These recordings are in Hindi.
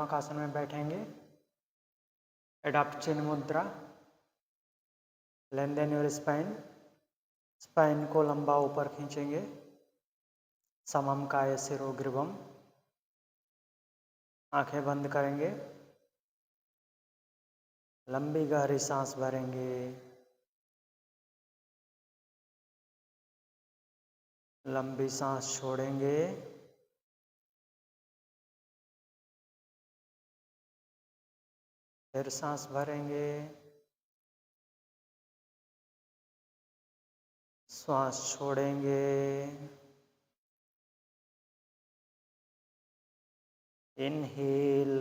त्रिकोणात्मक आसन में बैठेंगे। एडॉप्ट चिन मुद्रा। Lengthen your spine. स्पाइन को लंबा ऊपर खींचेंगे। समम काय शिरो ग्रीवम। आंखें बंद करेंगे। लंबी गहरी सांस भरेंगे। लंबी सांस छोड़ेंगे। फिर सांस भरेंगे। श्वास छोड़ेंगे। Inhale.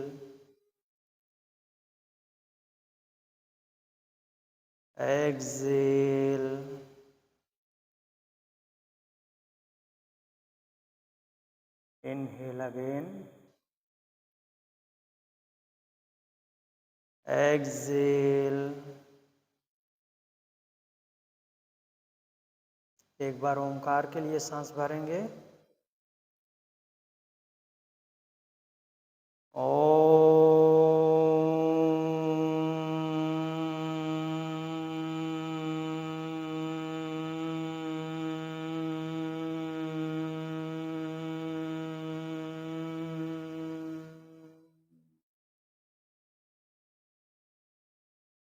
Exhale. Inhale again. Exhale. एक बार ओंकार के लिए सांस भरेंगे।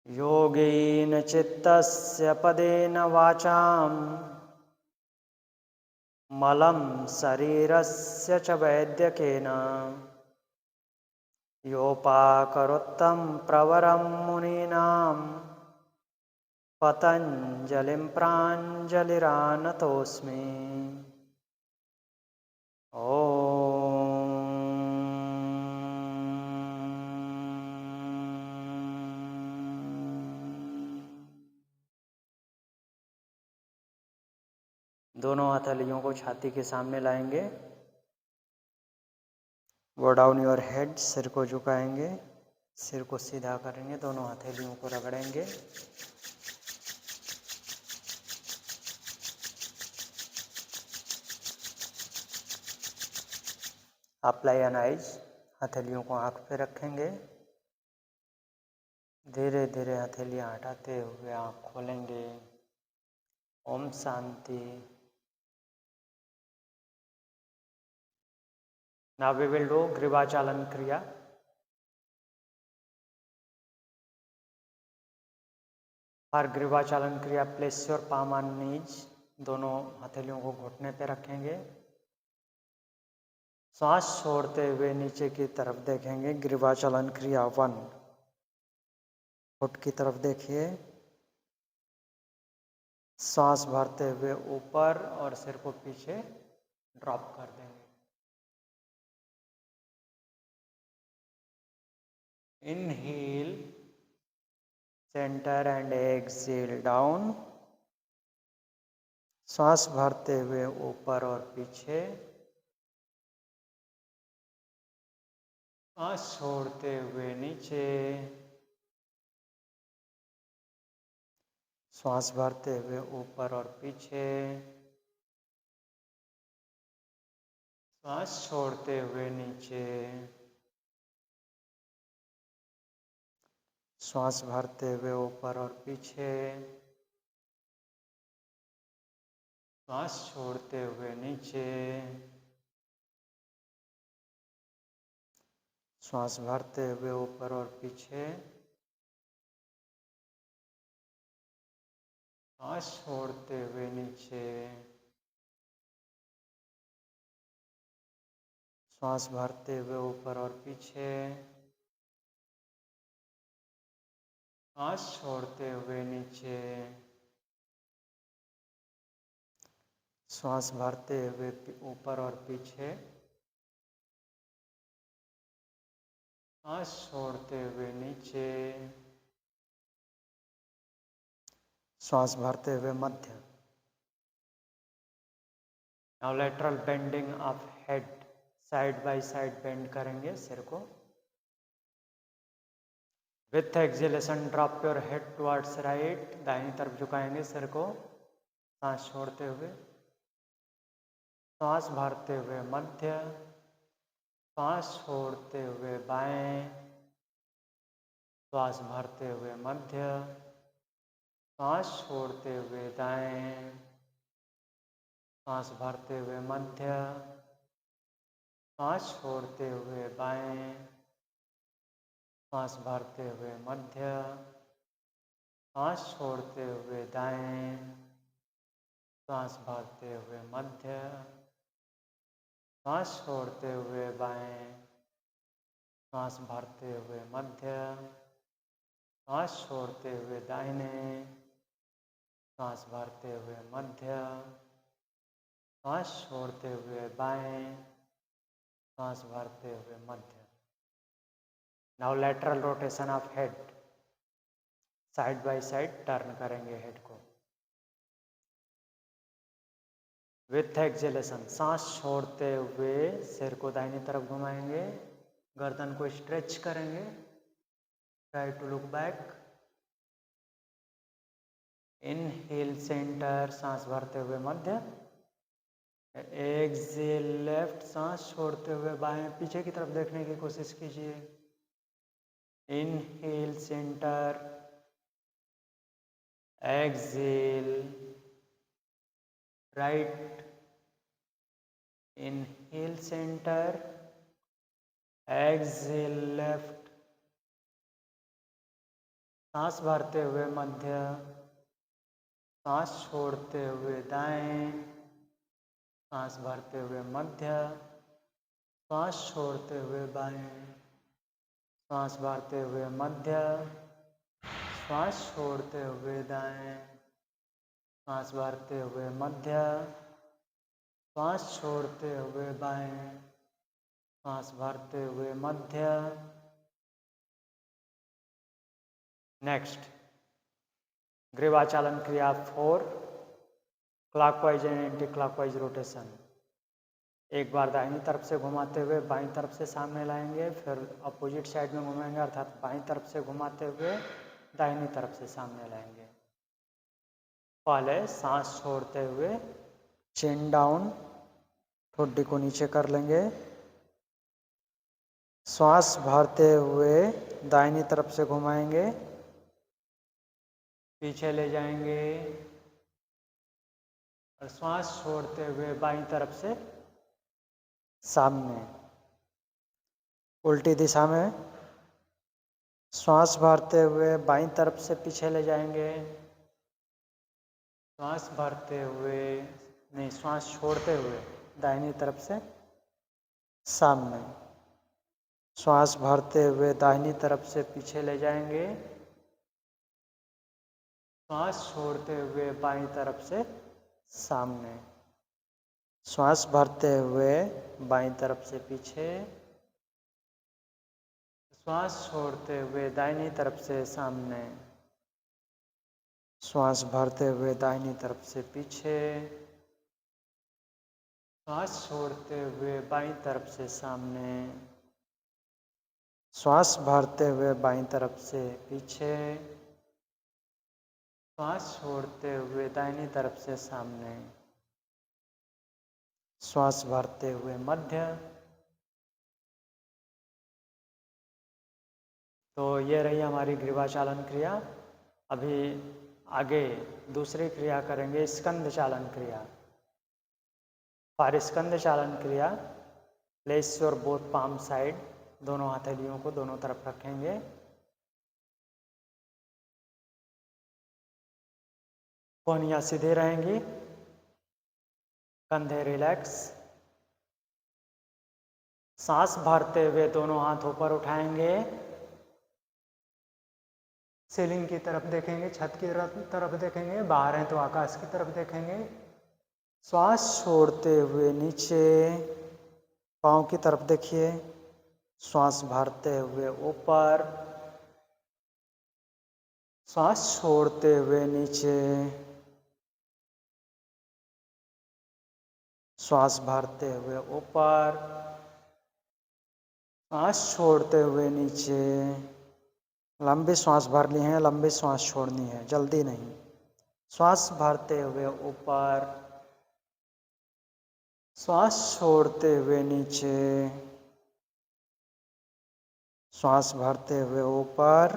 योगेन चित्तस्य पदेन वाचां मलं शरीरस्य च वैद्यकेन योपाकरोत्तं प्रवरं मुनीनां पतञ्जलिं प्राञ्जलिरानतोऽस्मि। दोनों हथेलियों को छाती के सामने लाएंगे। Go down your head. सिर को झुकाएंगे। सिर को सीधा करेंगे। दोनों हथेलियों को रगड़ेंगे। Apply N eyes. हथेलियों को आँख पे रखेंगे। धीरे धीरे हथेलियाँ हटाते हुए आँख खोलेंगे। Om Shanti. Now we will do ग्रीवाचालन क्रिया। फॉर ग्रीवाचालन क्रिया प्लेस योर पाम ऑन नीज। दोनों हथेलियों को घुटने पे रखेंगे। सांस छोड़ते हुए नीचे की तरफ देखेंगे। ग्रीवाचालन क्रिया 1। होठ की तरफ देखिए। सांस भरते हुए ऊपर और सिर को पीछे ड्रॉप कर देंगे। Inhale centre and exhale down. सांस भरते हुए ऊपर और पीछे। सांस छोड़ते हुए नीचे। श्वास भरते हुए ऊपर और पीछे। सांस छोड़ते हुए नीचे। श्वास भरते हुए ऊपर और पीछे। सांस छोड़ते हुए नीचे। श्वास भरते हुए ऊपर और पीछे। सांस छोड़ते हुए नीचे। श्वास भरते हुए ऊपर और पीछे। सांस छोड़ते हुए नीचे। श्वास भरते हुए ऊपर और पीछे। सांस छोड़ते हुए नीचे। श्वास भरते हुए मध्य। Now lateral bending of head. Side by side bend करेंगे सिर को। With exhalation drop your head towards right. दाहिनी तरफ झुकाएंगे सिर को सांस छोड़ते हुए। सांस भरते हुए मध्य। श्वास छोड़ते हुए बाएं, श्वास भरते हुए मध्य, श्वास छोड़ते हुए दाएं, श्वास भरते हुए मध्य, श्वास छोड़ते हुए बाएं, श्वास भरते हुए मध्य, श्वास छोड़ते हुए दाएं, श्वास भरते हुए मध्य, श्वास छोड़ते हुए बाएं, श्वास भरते हुए मध्य, श्वास छोड़ते हुए दाहिने, श्वास भरते हुए मध्य, श्वास छोड़ते हुए बाएं, श्वास भरते हुए मध्य। Now lateral rotation of head, side by side turn करेंगे हेड को विथ एक्सेलेशन। सांस छोड़ते हुए सिर को दाहिनी तरफ घुमाएंगे, गर्दन को स्ट्रेच करेंगे, try to look back. Inhale centre, सांस भरते हुए मध्य, एक्सेल लेफ्ट, सांस छोड़ते हुए बाएं, पीछे की तरफ देखने की कोशिश कीजिए। Inhale centre, exhale right, inhale centre, exhale left, सांस भरते हुए मध्य, सांस छोड़ते हुए दाएं, सांस भरते हुए मध्य, सांस छोड़ते हुए बाएं, सांस भरते हुए मध्य, सांस छोड़ते हुए दाएं, सांस भरते हुए मध्य, सांस छोड़ते हुए बाएं, सांस भरते हुए मध्य। नेक्स्ट ग्रीवाचालन क्रिया 4, clockwise and anti clockwise rotation. एक बार दाहिनी तरफ से घुमाते हुए बाईं तरफ से सामने लाएंगे, फिर अपोजिट साइड में घुमाएंगे, अर्थात बाईं तरफ से घुमाते हुए दाहिनी तरफ से सामने लाएंगे। पहले सांस छोड़ते हुए चिन डाउन, ठोडी को नीचे कर लेंगे, श्वास भरते हुए दाहिनी तरफ से घुमाएंगे, पीछे ले जाएंगे और श्वास छोड़ते हुए बाईं तरफ से सामने। उल्टी दिशा में श्वास भरते हुए बाईं तरफ से पीछे ले जाएंगे, श्वास भरते हुए नहीं, श्वास छोड़ते हुए दाहिनी तरफ से सामने, श्वास भरते हुए दाहिनी तरफ से पीछे ले जाएंगे, श्वास छोड़ते हुए बाईं तरफ से सामने, श्वास भरते हुए बाईं तरफ से पीछे, श्वास छोड़ते हुए दाहिनी तरफ से सामने, श्वास भरते हुए दाहिनी तरफ से पीछे, श्वास छोड़ते हुए बाईं तरफ से सामने, श्वास भरते हुए बाईं तरफ से पीछे, श्वास छोड़ते हुए दाहिनी तरफ से सामने, श्वास भरते हुए मध्य। तो ये रही हमारी ग्रीवाचालन क्रिया। अभी आगे दूसरी क्रिया करेंगे, स्कंद चालन क्रिया। फॉर स्कंद चालन क्रिया, place your both palm side, दोनों हथेलियों को दोनों तरफ रखेंगे, कोहनियाँ सीधे रहेंगी, कंधे रिलैक्स, सांस भरते हुए दोनों हाथ ऊपर उठाएंगे, सीलिंग की तरफ देखेंगे, छत की तरफ देखेंगे, बाहर हैं तो आकाश की तरफ देखेंगे। श्वास छोड़ते हुए नीचे, पाँव की तरफ देखिए, श्वास भरते हुए ऊपर, श्वास छोड़ते हुए नीचे, श्वास भरते हुए ऊपर, श्वास छोड़ते हुए नीचे। लंबी श्वास भर ली है, लंबी श्वास छोड़नी है, जल्दी नहीं। श्वास भरते हुए ऊपर, श्वास छोड़ते हुए नीचे, श्वास भरते हुए ऊपर,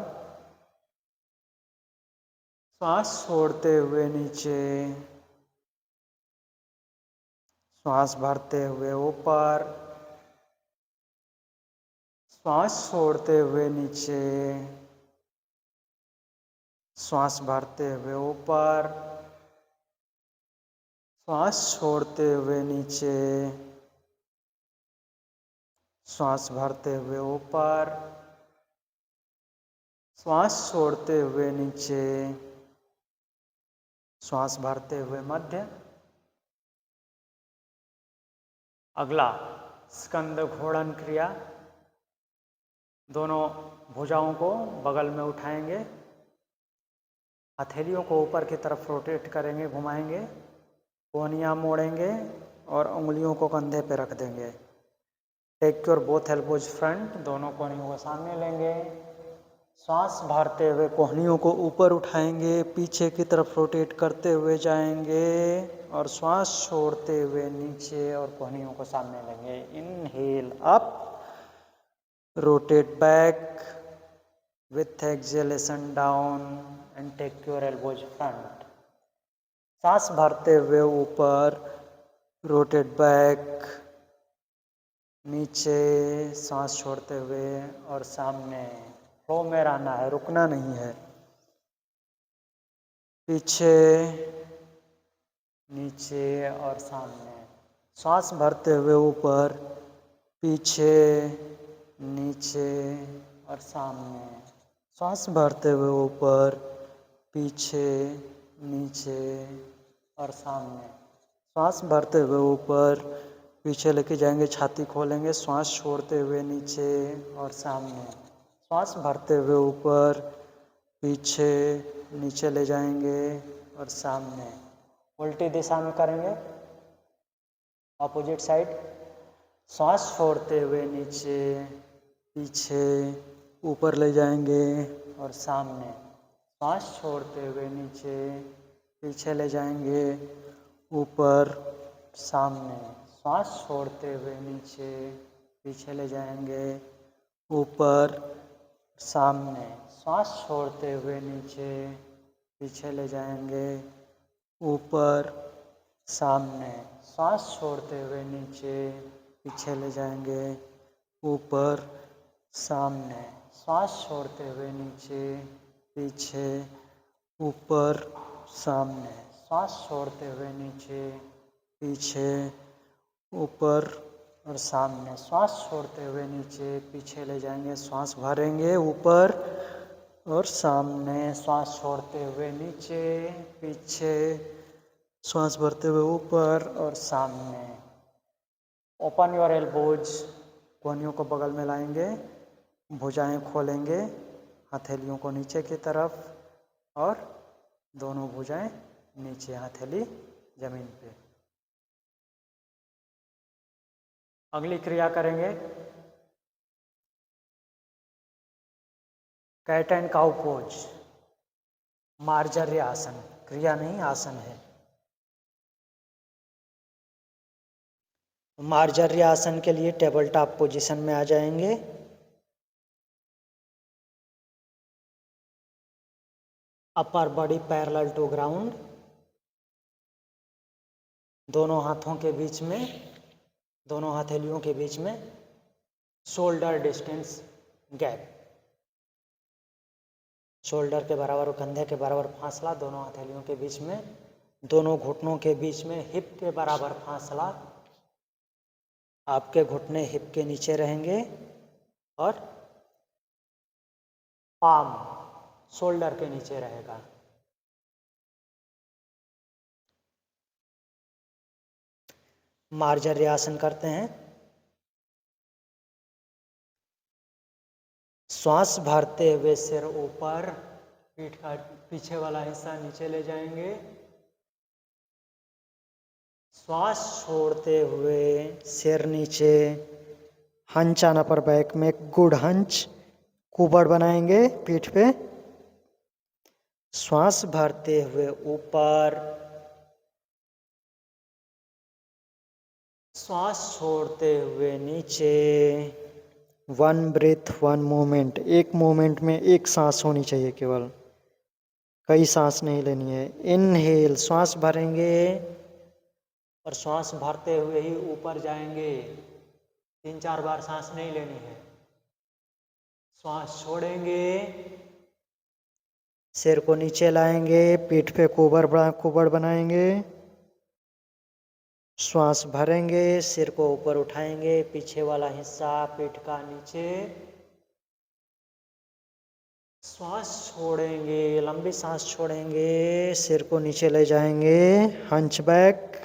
श्वास छोड़ते हुए नीचे, श्वास भरते हुए ऊपर, श्वास छोड़ते हुए नीचे, श्वास भरते हुए ऊपर, श्वास छोड़ते हुए नीचे, श्वास भरते हुए ऊपर, श्वास छोड़ते हुए नीचे, श्वास भरते हुए मध्य। अगला स्कंद घोड़न क्रिया। दोनों भुजाओं को बगल में उठाएंगे, हथेलियों को ऊपर की तरफ रोटेट करेंगे, घुमाएंगे, कोहनियाँ मोड़ेंगे और उंगलियों को कंधे पे रख देंगे। Take your both elbows front, दोनों कोहनियों को सामने लेंगे। श्वास भरते हुए कोहनियों को ऊपर उठाएंगे, पीछे की तरफ रोटेट करते हुए जाएंगे और श्वास छोड़ते हुए नीचे और कोहनियों को सामने लेंगे। Inhale up, rotate back with exhalation down and take your elbows front. सांस भरते हुए ऊपर, रोटेट बैक, नीचे, सांस छोड़ते हुए और सामने। फ्लो में रहना है, रुकना नहीं है। पीछे, नीचे और सामने। सांस भरते हुए ऊपर, पीछे, नीचे और सामने। सांस भरते हुए ऊपर, पीछे, नीचे और सामने। सांस भरते हुए ऊपर, पीछे लेके जाएंगे, छाती खोलेंगे, श्वास छोड़ते हुए नीचे और सामने। श्वास भरते हुए ऊपर, पीछे, नीचे ले जाएंगे और सामने। उल्टी दिशा में करेंगे, ऑपोजिट साइड। श्वास छोड़ते हुए नीचे, पीछे, ऊपर ले जाएंगे और सामने। श्वास छोड़ते हुए नीचे, पीछे ले जाएंगे, ऊपर, सामने। श्वास छोड़ते हुए नीचे, पीछे ले जाएंगे, ऊपर, सामने। श्वास छोड़ते हुए नीचे, पीछे ले जाएंगे, ऊपर, सामने। श्वास छोड़ते हुए नीचे, पीछे ले जाएंगे, ऊपर, सामने। श्वास छोड़ते हुए नीचे, पीछे, ऊपर, सामने। श्वास छोड़ते हुए नीचे, पीछे, ऊपर और सामने। श्वास छोड़ते हुए नीचे, पीछे ले जाएंगे, श्वास भरेंगे, ऊपर और सामने। श्वास छोड़ते हुए नीचे, पीछे, श्वास भरते हुए ऊपर और सामने। ओपन योर एल्बोज, कोहनियों को बगल में लाएंगे, भुजाएं खोलेंगे, हथेलियों को नीचे की तरफ और दोनों भुजाएं नीचे, हथेली जमीन पे। अगली क्रिया करेंगे कैट एंड काउ पोज, मार्जर्य आसन। क्रिया नहीं, आसन है। मार्जर्य आसन के लिए टेबल टॉप पोजीशन में आ जाएंगे। Upper body parallel to ground, दोनों हाथों के बीच में, दोनों हथेलियों के बीच में शोल्डर डिस्टेंस गैप, शोल्डर के बराबर, कंधे के बराबर फासला दोनों हथेलियों के बीच में, दोनों घुटनों के बीच में हिप के बराबर फासला। आपके घुटने हिप के नीचे रहेंगे और पाम शोल्डर के नीचे रहेगा। मार्जर्य आसन करते हैं। श्वास भरते हुए सिर ऊपर, पीठ का पीछे वाला हिस्सा नीचे ले जाएंगे। श्वास छोड़ते हुए सिर नीचे, हंच ऑन अपर बैक में, गुड हंच, कुबड़ बनाएंगे पीठ पे। श्वास भरते हुए ऊपर, श्वास छोड़ते हुए नीचे, वन ब्रेथ वन मोमेंट, एक मोमेंट में एक सांस होनी चाहिए केवल, कई सांस नहीं लेनी है। इनहेल, श्वास भरेंगे और श्वास भरते हुए ही ऊपर जाएंगे, 3-4 बार सांस नहीं लेनी है। श्वास छोड़ेंगे, सिर को नीचे लाएंगे, पीठ पे कुबड़ बनाएंगे। श्वास भरेंगे, सिर को ऊपर उठाएंगे, पीछे वाला हिस्सा पीठ का नीचे। श्वास छोड़ेंगे, लंबी सांस छोड़ेंगे, सिर को नीचे ले जाएंगे, हंचबैक।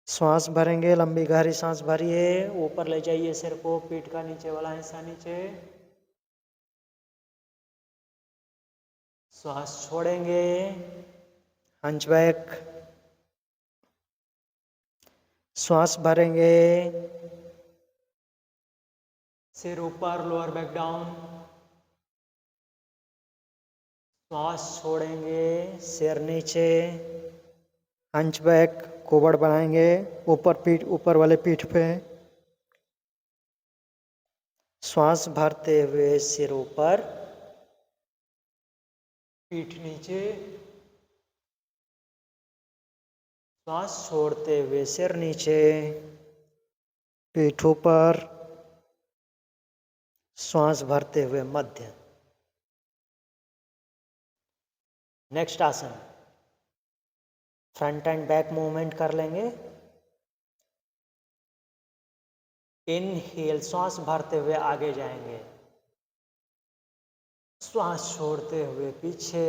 श्वास भरेंगे, लंबी गहरी सांस भरिए, ऊपर ले जाइए सिर को, पीठ का नीचे वाला हिस्सा नीचे। श्वास छोड़ेंगे, हंचबैक। श्वास भरेंगे, सिर ऊपर, लोअर बैक डाउन। श्वास छोड़ेंगे, सिर नीचे, हंचबैक, कुबड़ बनाएंगे, ऊपर वाले पीठ पे। श्वास भरते हुए सिर ऊपर, पीठ नीचे। श्वास छोड़ते हुए सिर नीचे, पीठ ऊपर। श्वास भरते हुए मध्य। नेक्स्ट आसन, फ्रंट एंड बैक मूवमेंट कर लेंगे। इनहेल, श्वास भरते हुए आगे जाएंगे, श्वास छोड़ते हुए पीछे,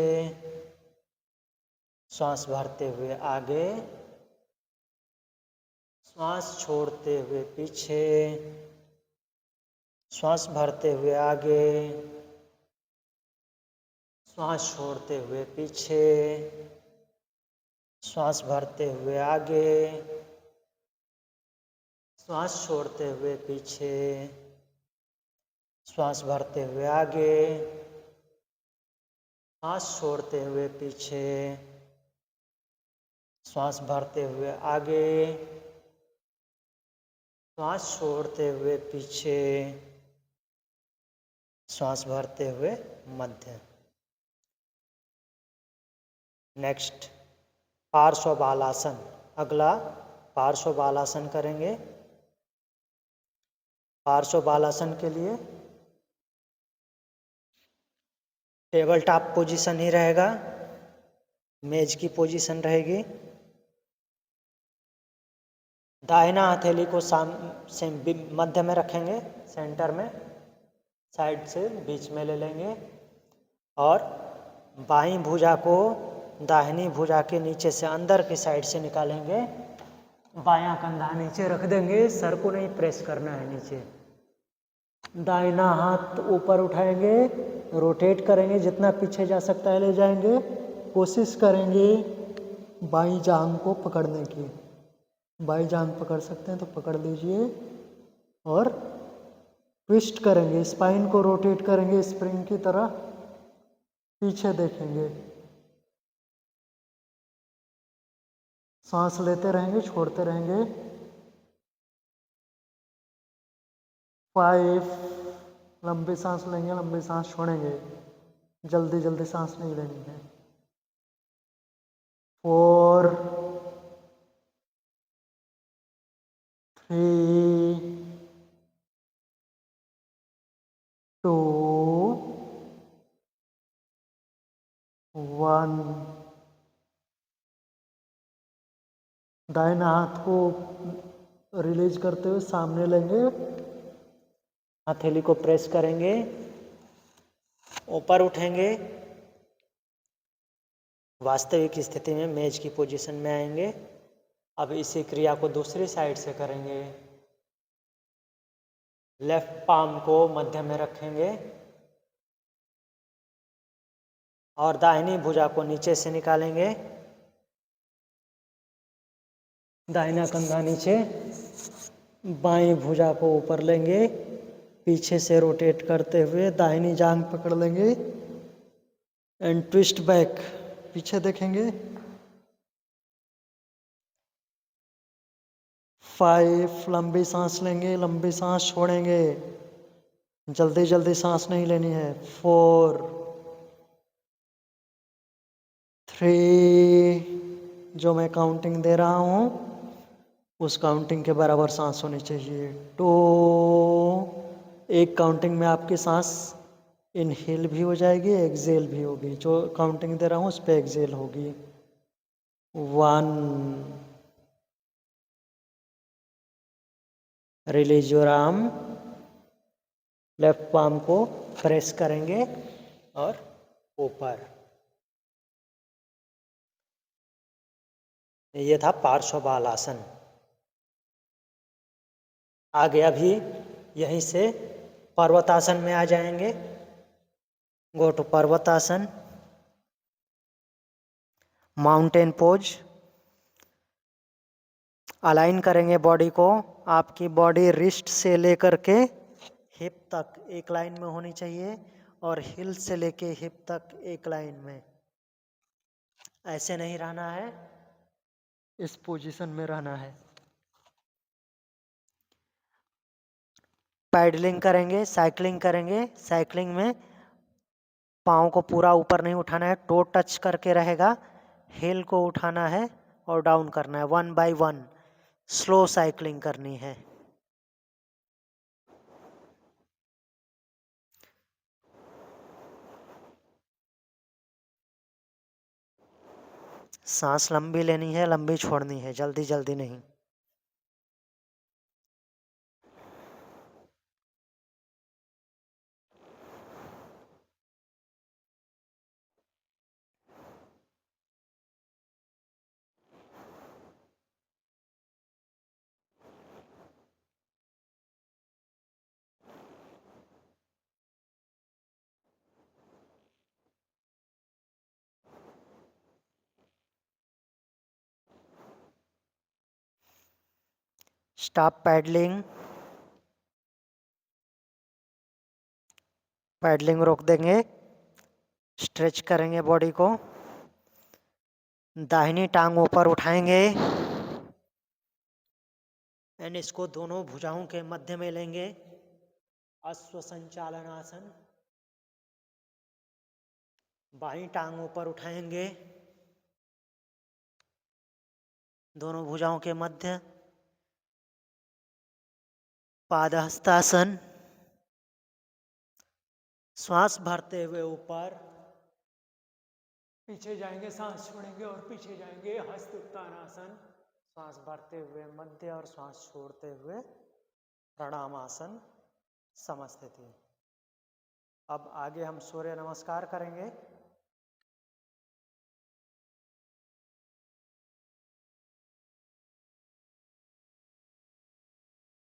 श्वास भरते हुए आगे, श्वास छोड़ते हुए पीछे, श्वास भरते हुए आगे, श्वास छोड़ते हुए पीछे, श्वास भरते हुए आगे, श्वास छोड़ते हुए पीछे, श्वास भरते हुए आगे, श्वास छोड़ते हुए पीछे, श्वास भरते हुए आगे, श्वास छोड़ते हुए पीछे, श्वास भरते हुए मध्य। नेक्स्ट, पार्श्व बालासन। अगला पार्श्व बालासन करेंगे। पार्श्व बालासन के लिए टेबल टॉप पोजीशन ही रहेगा, मेज की पोजीशन रहेगी। दाहिना हथेली को मध्य में रखेंगे, सेंटर में, साइड से बीच में ले लेंगे और बाईं भुजा को दाहिनी भुजा के नीचे से अंदर की साइड से निकालेंगे। बायां कंधा नीचे रख देंगे, सर को नहीं प्रेस करना है नीचे। दाहिना हाथ ऊपर उठाएंगे, रोटेट करेंगे, जितना पीछे जा सकता है ले जाएंगे। कोशिश करेंगे बाईं जांघ को पकड़ने की। बाईं जांघ पकड़ सकते हैं तो पकड़ लीजिए और ट्विस्ट करेंगे, स्पाइन को रोटेट करेंगे स्प्रिंग की तरह, पीछे देखेंगे। सांस लेते रहेंगे, छोड़ते रहेंगे। 5, लंबी सांस लेंगे, लंबी सांस छोड़ेंगे, जल्दी जल्दी सांस नहीं लेनी है। 4, 3, 2, 1। दाहिना हाथ को रिलीज करते हुए सामने लेंगे, हथेली को प्रेस करेंगे, ऊपर उठेंगे, वास्तविक स्थिति में मेज की पोजीशन में आएंगे। अब इसी क्रिया को दूसरी साइड से करेंगे। लेफ्ट पाम को मध्य में रखेंगे और दाहिनी भुजा को नीचे से निकालेंगे। दाहिना कंधा नीचे, बाईं भुजा को ऊपर लेंगे, पीछे से रोटेट करते हुए दाहिनी जांघ पकड़ लेंगे एंड ट्विस्ट बैक, पीछे देखेंगे। 5 लंबी सांस लेंगे, लंबी सांस छोड़ेंगे, जल्दी जल्दी सांस नहीं लेनी है। 4 3 जो मैं काउंटिंग दे रहा हूँ उस काउंटिंग के बराबर सांस होनी चाहिए। 2 एक काउंटिंग में आपकी सांस इनहेल भी हो जाएगी, एक्सेल भी होगी। जो काउंटिंग दे रहा हूँ उस पर एक्सेल होगी। 1 release your arm, left palm को प्रेस करेंगे और ऊपर। ये था पार्श्वबालासन। आगे अभी यहीं से पर्वतासन में आ जाएंगे। Go to parvatasana, mountain pose. Align करेंगे बॉडी को। आपकी बॉडी रिस्ट से लेकर के हिप तक एक लाइन में होनी चाहिए और हिल से लेके हिप तक एक लाइन में। ऐसे नहीं रहना है, इस पोजीशन में रहना है। पैडलिंग करेंगे, साइकिलिंग करेंगे। साइकिलिंग में पाँव को पूरा ऊपर नहीं उठाना है, टो टच करके रहेगा। हिल को उठाना है और डाउन करना है। 1 बाय 1 स्लो साइकिलिंग करनी है। सांस लंबी लेनी है, लंबी छोड़नी है, जल्दी जल्दी नहीं। Stop paddling. पैडलिंग रोक देंगे। स्ट्रेच करेंगे बॉडी को। दाहिनी टांग ऊपर उठाएंगे एंड इसको दोनों भुजाओं के मध्य में लेंगे। अश्व संचालन आसन। बाईं टांग ऊपर उठाएंगे, दोनों भुजाओं के मध्य। पादहस्तासन। श्वास भरते हुए ऊपर, पीछे जाएंगे, सांस छोड़ेंगे और पीछे जाएंगे। हस्त उत्तानासन। श्वास भरते हुए मध्य और श्वास छोड़ते हुए प्रणामासन, समस्थिति। अब आगे हम सूर्य नमस्कार करेंगे।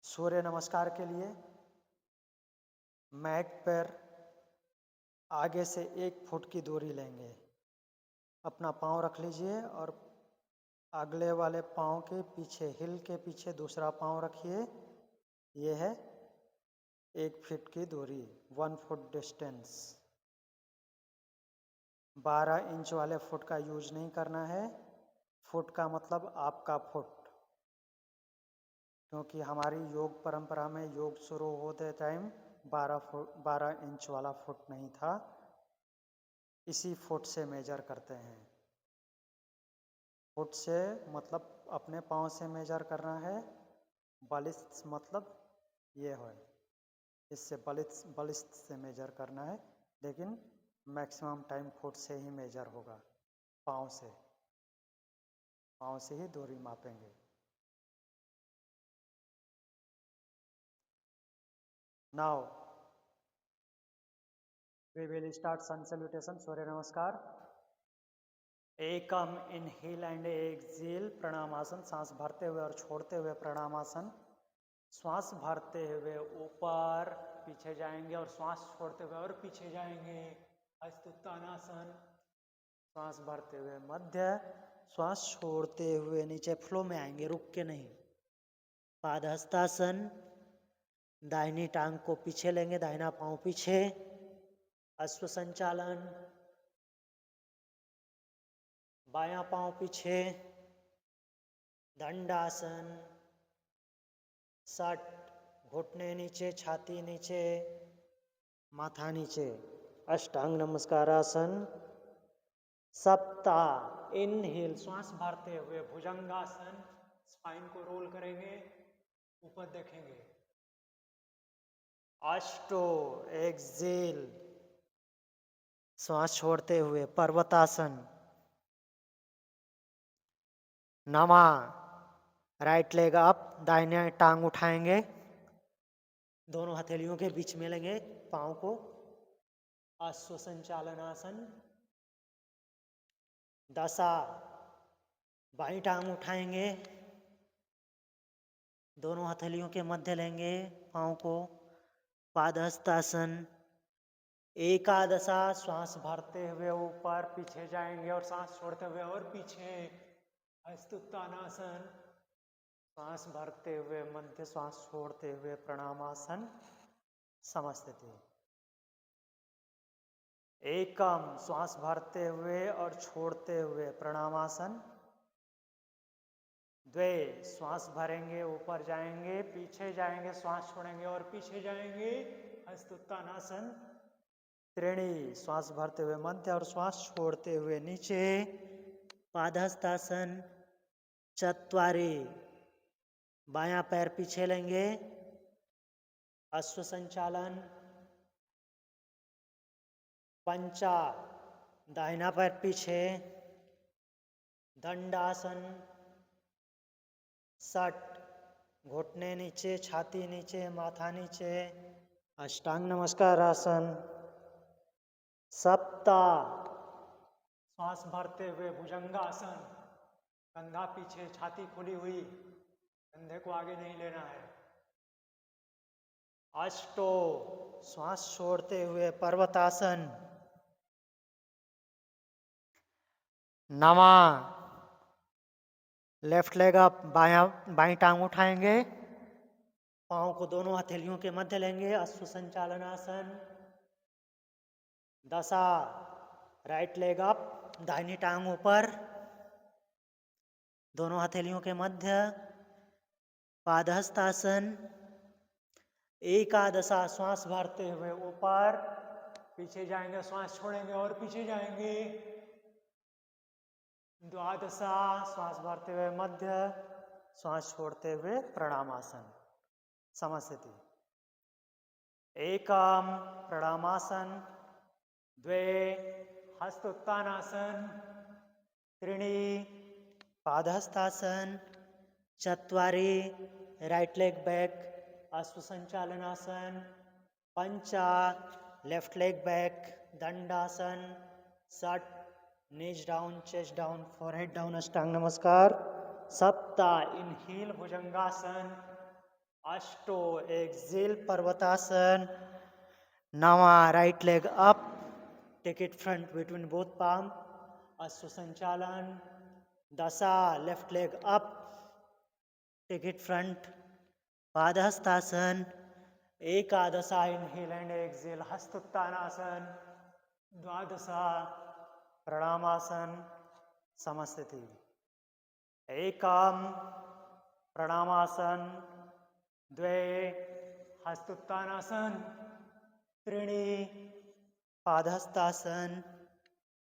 सूर्य नमस्कार के लिए मैट पर आगे से 1 फुट की दूरी लेंगे। अपना पाँव रख लीजिए और अगले वाले पाँव के पीछे, हिल के पीछे दूसरा पाँव रखिए। ये है 1 फीट की दूरी, 1 फुट डिस्टेंस। 12 इंच वाले फुट का यूज नहीं करना है। फुट का मतलब आपका फुट, क्योंकि हमारी योग परंपरा में योग शुरू होते टाइम 12 इंच वाला फुट नहीं था। इसी फुट से मेजर करते हैं। फुट से मतलब अपने पाँव से मेजर करना है। बलिस्थ मतलब ये है, इससे बलिस्थ से मेजर करना है, लेकिन मैक्सिमम टाइम फुट से ही मेजर होगा। पाँव से ही दूरी मापेंगे। Now we will start sun salutation, सूर्य नमस्कार। एकम इनहेल एंड एक्सेल, प्रणामासन। सांस भरते हुए और छोड़ते हुए प्रणामासन। श्वास भरते हुए ऊपर, पीछे जाएंगे और श्वास छोड़ते हुए और पीछे जाएंगे। हस्त उत्तानासन। श्वास भरते हुए मध्य, श्वास छोड़ते हुए नीचे फ्लो में आएंगे, रुक के नहीं। पादहस्तासन। दाहिनी टांग को पीछे लेंगे, दाहिना पांव पीछे। अश्व संचालन। बायां पांव पीछे। दंडासन। षट घुटने नीचे, छाती नीचे, माथा नीचे। अष्टांग नमस्कारासन। सप्ता इनहेल, श्वास भरते हुए भुजंगासन, स्पाइन को रोल करेंगे, ऊपर देखेंगे। अष्टो एक्सेल, श्वास छोड़ते हुए पर्वतासन। नमा राइट लेग अप, दाहिने टांग उठाएंगे, दोनों हथेलियों के बीच में लेंगे पांव को। अश्व संचालन आसन। दशा बाईं टांग उठाएंगे, दोनों हथेलियों के मध्य लेंगे पांव को। पादहस्तासन। एकादशा श्वास भरते हुए ऊपर पीछे जाएंगे और सांस छोड़ते हुए और पीछे। हस्तोत्तानासन। श्वास भरते हुए मध्य, श्वास छोड़ते हुए प्रणामासन, समस्थिति। एकम, श्वास भरते हुए और छोड़ते हुए प्रणामासन। द्वे, श्वास भरेंगे, ऊपर जाएंगे, पीछे जाएंगे, श्वास छोड़ेंगे और पीछे जाएंगे, हस्तोत्तानासन। त्रिणी, श्वास भरते हुए मध्य और श्वास छोड़ते हुए नीचे, पादहस्तासन। चत्वारी, बायां पैर पीछे लेंगे, अश्व संचालन। पंचा, दाहिना पैर पीछे, दंडासन। षट घुटने नीचे, छाती नीचे, माथा नीचे, अष्टांग नमस्कार आसन। सप्ता, श्वास भरते हुए भुजंगासन, कंधा पीछे, छाती खुली हुई, कंधे को आगे नहीं लेना है। अष्टो, श्वास छोड़ते हुए पर्वतासन। नमा लेफ्ट लेग अप, बाईं टांग उठाएंगे, पांव को दोनों हथेलियों के मध्य लेंगे, अश्व संचालन आसन। दशा राइट लेग अप, दाहिनी टांग ऊपर, दोनों हथेलियों के मध्य, पादहस्तासन। एकादशा श्वास भरते हुए ऊपर, पीछे जाएंगे, श्वास छोड़ेंगे और पीछे जाएंगे। द्वादशा श्वास भरते हुए मध्य, श्वास छोड़ते हुए प्रणामासन, समस्थिति। एकम प्रणामासन। द्वे हस्तोत्तानासन। त्रीणि पादहस्तासन। चत्वारि राइट लेग बैक, अश्व संचालनासन। पंचा लेफ्ट लेग बैक, दंडासन। षट knees down, chest down, forehead down, अष्टांग नमस्कार। सप्ता इनहेल भुजंगासन। अष्टो एक्सेल पर्वतासन। नवा right leg up, take it front between both palm, अश्व संचालन। दशा left leg up, take it front, पादहस्तासन। एकादशा इनहेल एंड एक्सेल हस्तोत्तानासन। द्वादशा प्रणामासन, समस्थिति। एकम प्रणामासन। द्वे हस्तोत्तानासन। त्रीणि पादहस्तासन।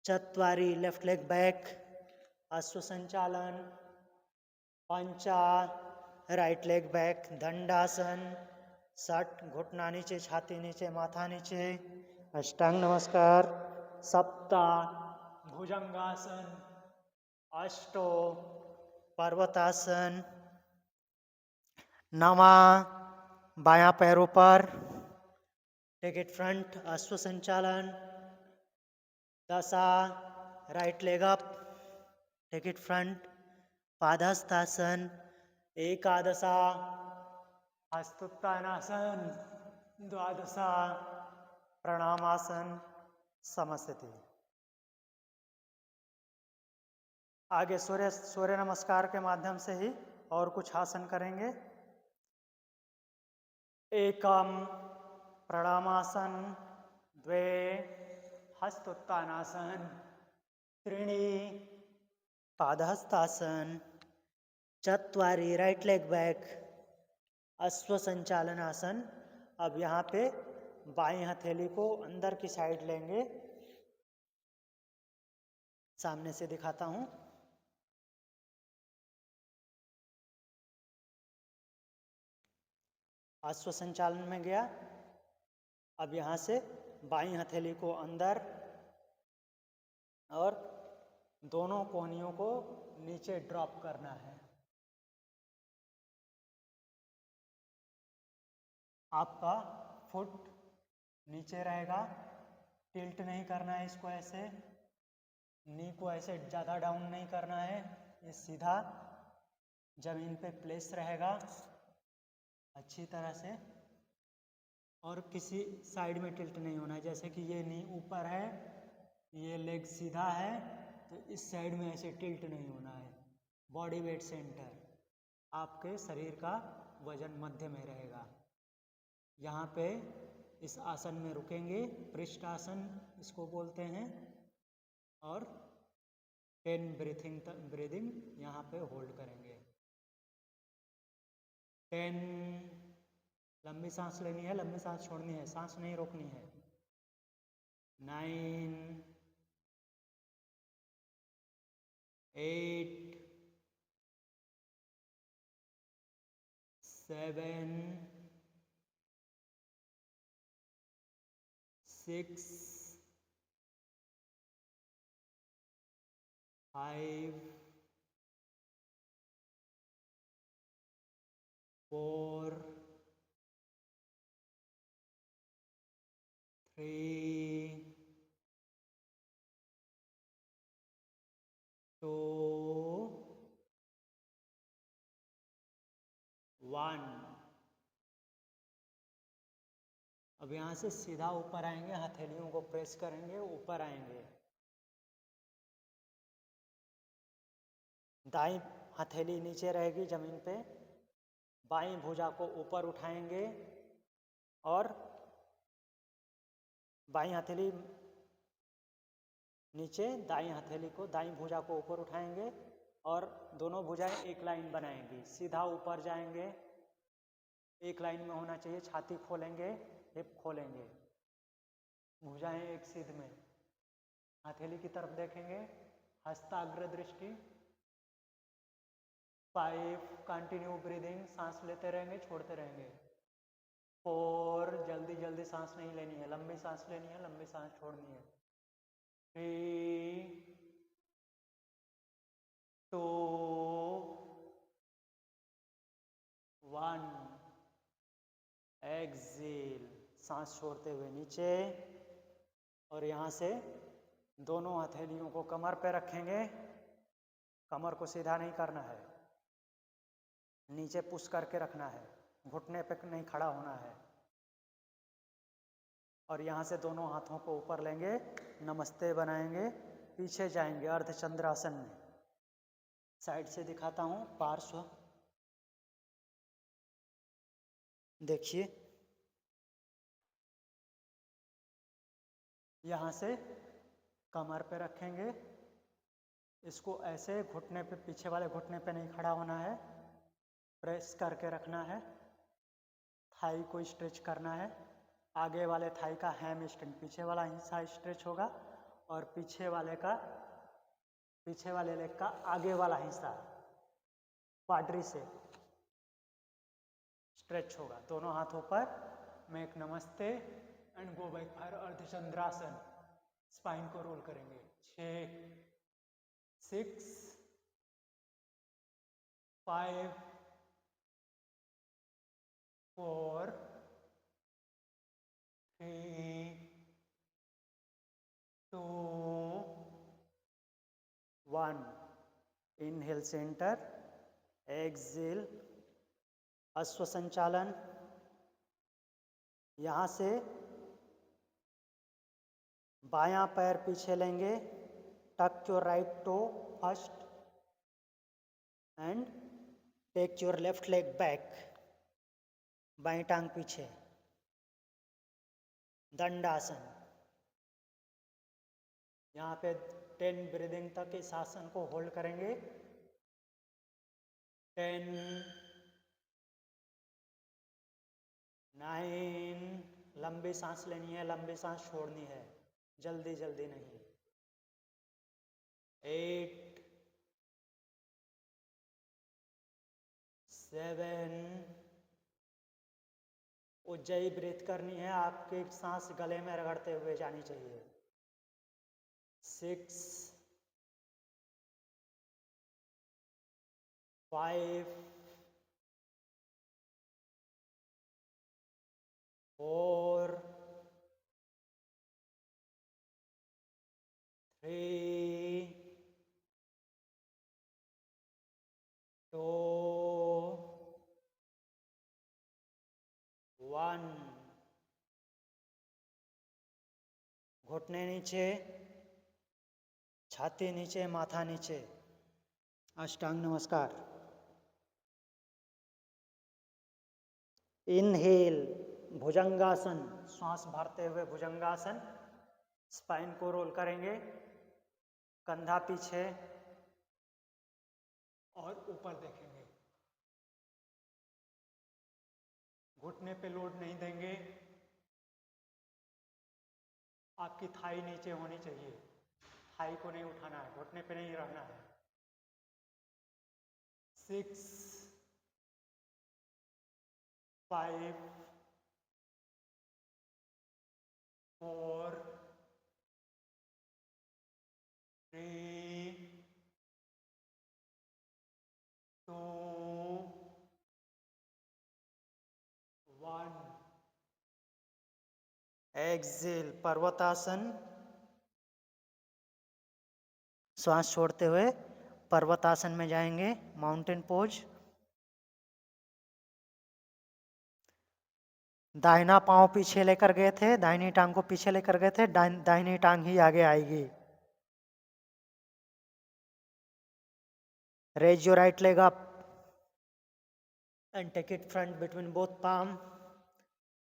चत्वारि लेफ्ट लेग बैक, अश्व संचालन। पंचा राइट लेग बैक, दंडासन। षट घुटना नीचे, छाती नीचे, माथा नीचे, अष्टांग नमस्कार। सप्ता भुजंगासन। अष्टो पर्वतासन। नमा बायां पैरों पर, टेक इट फ्रंट, अश्व संचालन। दशा right leg up, take it front, पादहस्तासन। एकादशा हस्तोत्तानासन। द्वादशा प्रणामासन, समस्थिति। आगे सूर्य नमस्कार के माध्यम से ही और कुछ आसन करेंगे। एकम प्रणामासन। द्वे हस्तोत्तानासन। त्रीणि पादहस्तासन। चत्वारि राइट लेग बैक, अश्व संचालन आसन। अब यहाँ पे बाईं हथेली को अंदर की साइड लेंगे, सामने से दिखाता हूँ। अश्व संचालन में गया। अब यहाँ से बाईं हथेली को अंदर और दोनों कोहनियों को नीचे ड्रॉप करना है। आपका फुट नीचे रहेगा, टिल्ट नहीं करना है इसको, ऐसे नी को ऐसे ज़्यादा डाउन नहीं करना है, ये सीधा जमीन पे प्लेस रहेगा अच्छी तरह से, और किसी साइड में टिल्ट नहीं होना है। जैसे कि ये नी ऊपर है, ये लेग सीधा है, तो इस साइड में ऐसे टिल्ट नहीं होना है। बॉडी वेट सेंटर, आपके शरीर का वजन मध्य में रहेगा। यहाँ पे इस आसन में रुकेंगे, पृष्ठ आसन इसको बोलते हैं, और 10 ब्रीदिंग यहाँ पे होल्ड करेंगे। 10 लंबी सांस लेनी है, लंबी सांस छोड़नी है, सांस नहीं रोकनी है। 9 8 7 6 5 4 3 2 1। अब यहाँ से सीधा ऊपर आएंगे, हथेलियों को प्रेस करेंगे, ऊपर आएंगे। दाईं हथेली नीचे रहेगी जमीन पे, बाईं भुजा को ऊपर उठाएंगे और बाईं हथेली नीचे, दाईं हथेली को, दाईं भुजा को ऊपर उठाएंगे और दोनों भुजाएं एक लाइन बनाएंगी, सीधा ऊपर जाएंगे। एक लाइन में होना चाहिए, छाती खोलेंगे, हिप खोलेंगे, भुजाएं एक सीध में, हथेली की तरफ देखेंगे, हस्ताग्र दृष्टि। 5 कंटिन्यू ब्रीदिंग, सांस लेते रहेंगे, छोड़ते रहेंगे। 4 जल्दी जल्दी सांस नहीं लेनी है, लंबी सांस लेनी है, लंबी सांस छोड़नी है। 3 2 1 एक्सेल, सांस छोड़ते हुए नीचे। और यहाँ से दोनों हथेलियों को कमर पे रखेंगे, कमर को सीधा नहीं करना है, नीचे पुश करके रखना है, घुटने पे नहीं खड़ा होना है। और यहाँ से दोनों हाथों को ऊपर लेंगे, नमस्ते बनाएंगे, पीछे जाएंगे अर्धचंद्रासन में। साइड से दिखाता हूँ, पार्श्व देखिए। यहाँ से कमर पे रखेंगे, इसको ऐसे घुटने पे, पीछे वाले घुटने पे नहीं खड़ा होना है, प्रेस करके रखना है। थाई को स्ट्रेच करना है, आगे वाले थाई का हैम स्ट्रिंग, पीछे वाला हिस्सा स्ट्रेच होगा और पीछे वाले लेग का आगे वाला हिस्सा क्वाड्री से स्ट्रेच होगा। दोनों हाथों पर मेक नमस्ते एंड गो बैक फॉर अर्धचंद्रासन। स्पाइन को रोल करेंगे। 6 6 5 4 3 2 1। इनहेल सेंटर, एक्सेल अश्व संचालन। यहाँ से बायां पैर पीछे लेंगे, tuck your right toe first and take your left leg back, बाईं टांग पीछे, दंडासन। यहाँ पे 10 ब्रीदिंग तक इस आसन को होल्ड करेंगे। 10 9, लंबी सांस लेनी है, लंबी सांस छोड़नी है, जल्दी जल्दी नहीं। 8, 7, उज्जयी ब्रीथ करनी है, आपकी सांस गले में रगड़ते हुए जानी चाहिए। 6, 5, 4, 3, 2, 1। घुटने नीचे, छाती नीचे, माथा नीचे। अष्टांग नमस्कार। इनहेल, भुजंगासन, श्वास भरते हुए भुजंगासन। स्पाइन को रोल करेंगे, कंधा पीछे और ऊपर देखेंगे। घुटने पे लोड नहीं देंगे, आपकी थाई नीचे होनी चाहिए, थाई को नहीं उठाना है, घुटने पे नहीं रहना है। 6, 5, 4, 3, 2, 1। एक्सेल, पर्वतासन। श्वास छोड़ते हुए पर्वतासन में जाएंगे, माउंटेन पोज। दाहिना पांव पीछे लेकर गए थे, दाहिनी टांग को पीछे लेकर गए थे, दाहिनी टांग ही आगे आएगी। Raise your right leg up and take it front between both palm.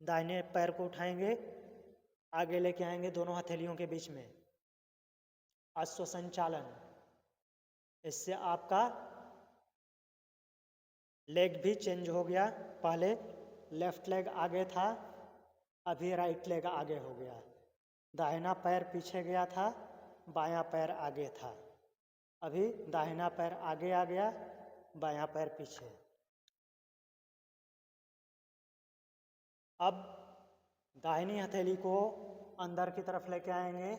दाहिने पैर को उठाएंगे, आगे लेके आएंगे दोनों हथेलियों के बीच में। अश्व संचालन, इससे आपका लेग भी चेंज हो गया। पहले लेफ्ट लेग आगे था, अभी राइट लेग आगे हो गया। दाहिना पैर पीछे गया था, बायां पैर आगे था। अभी दाहिना पैर आगे आ गया, बायां पैर पीछे। अब दाहिनी हथेली को अंदर की तरफ लेके आएंगे,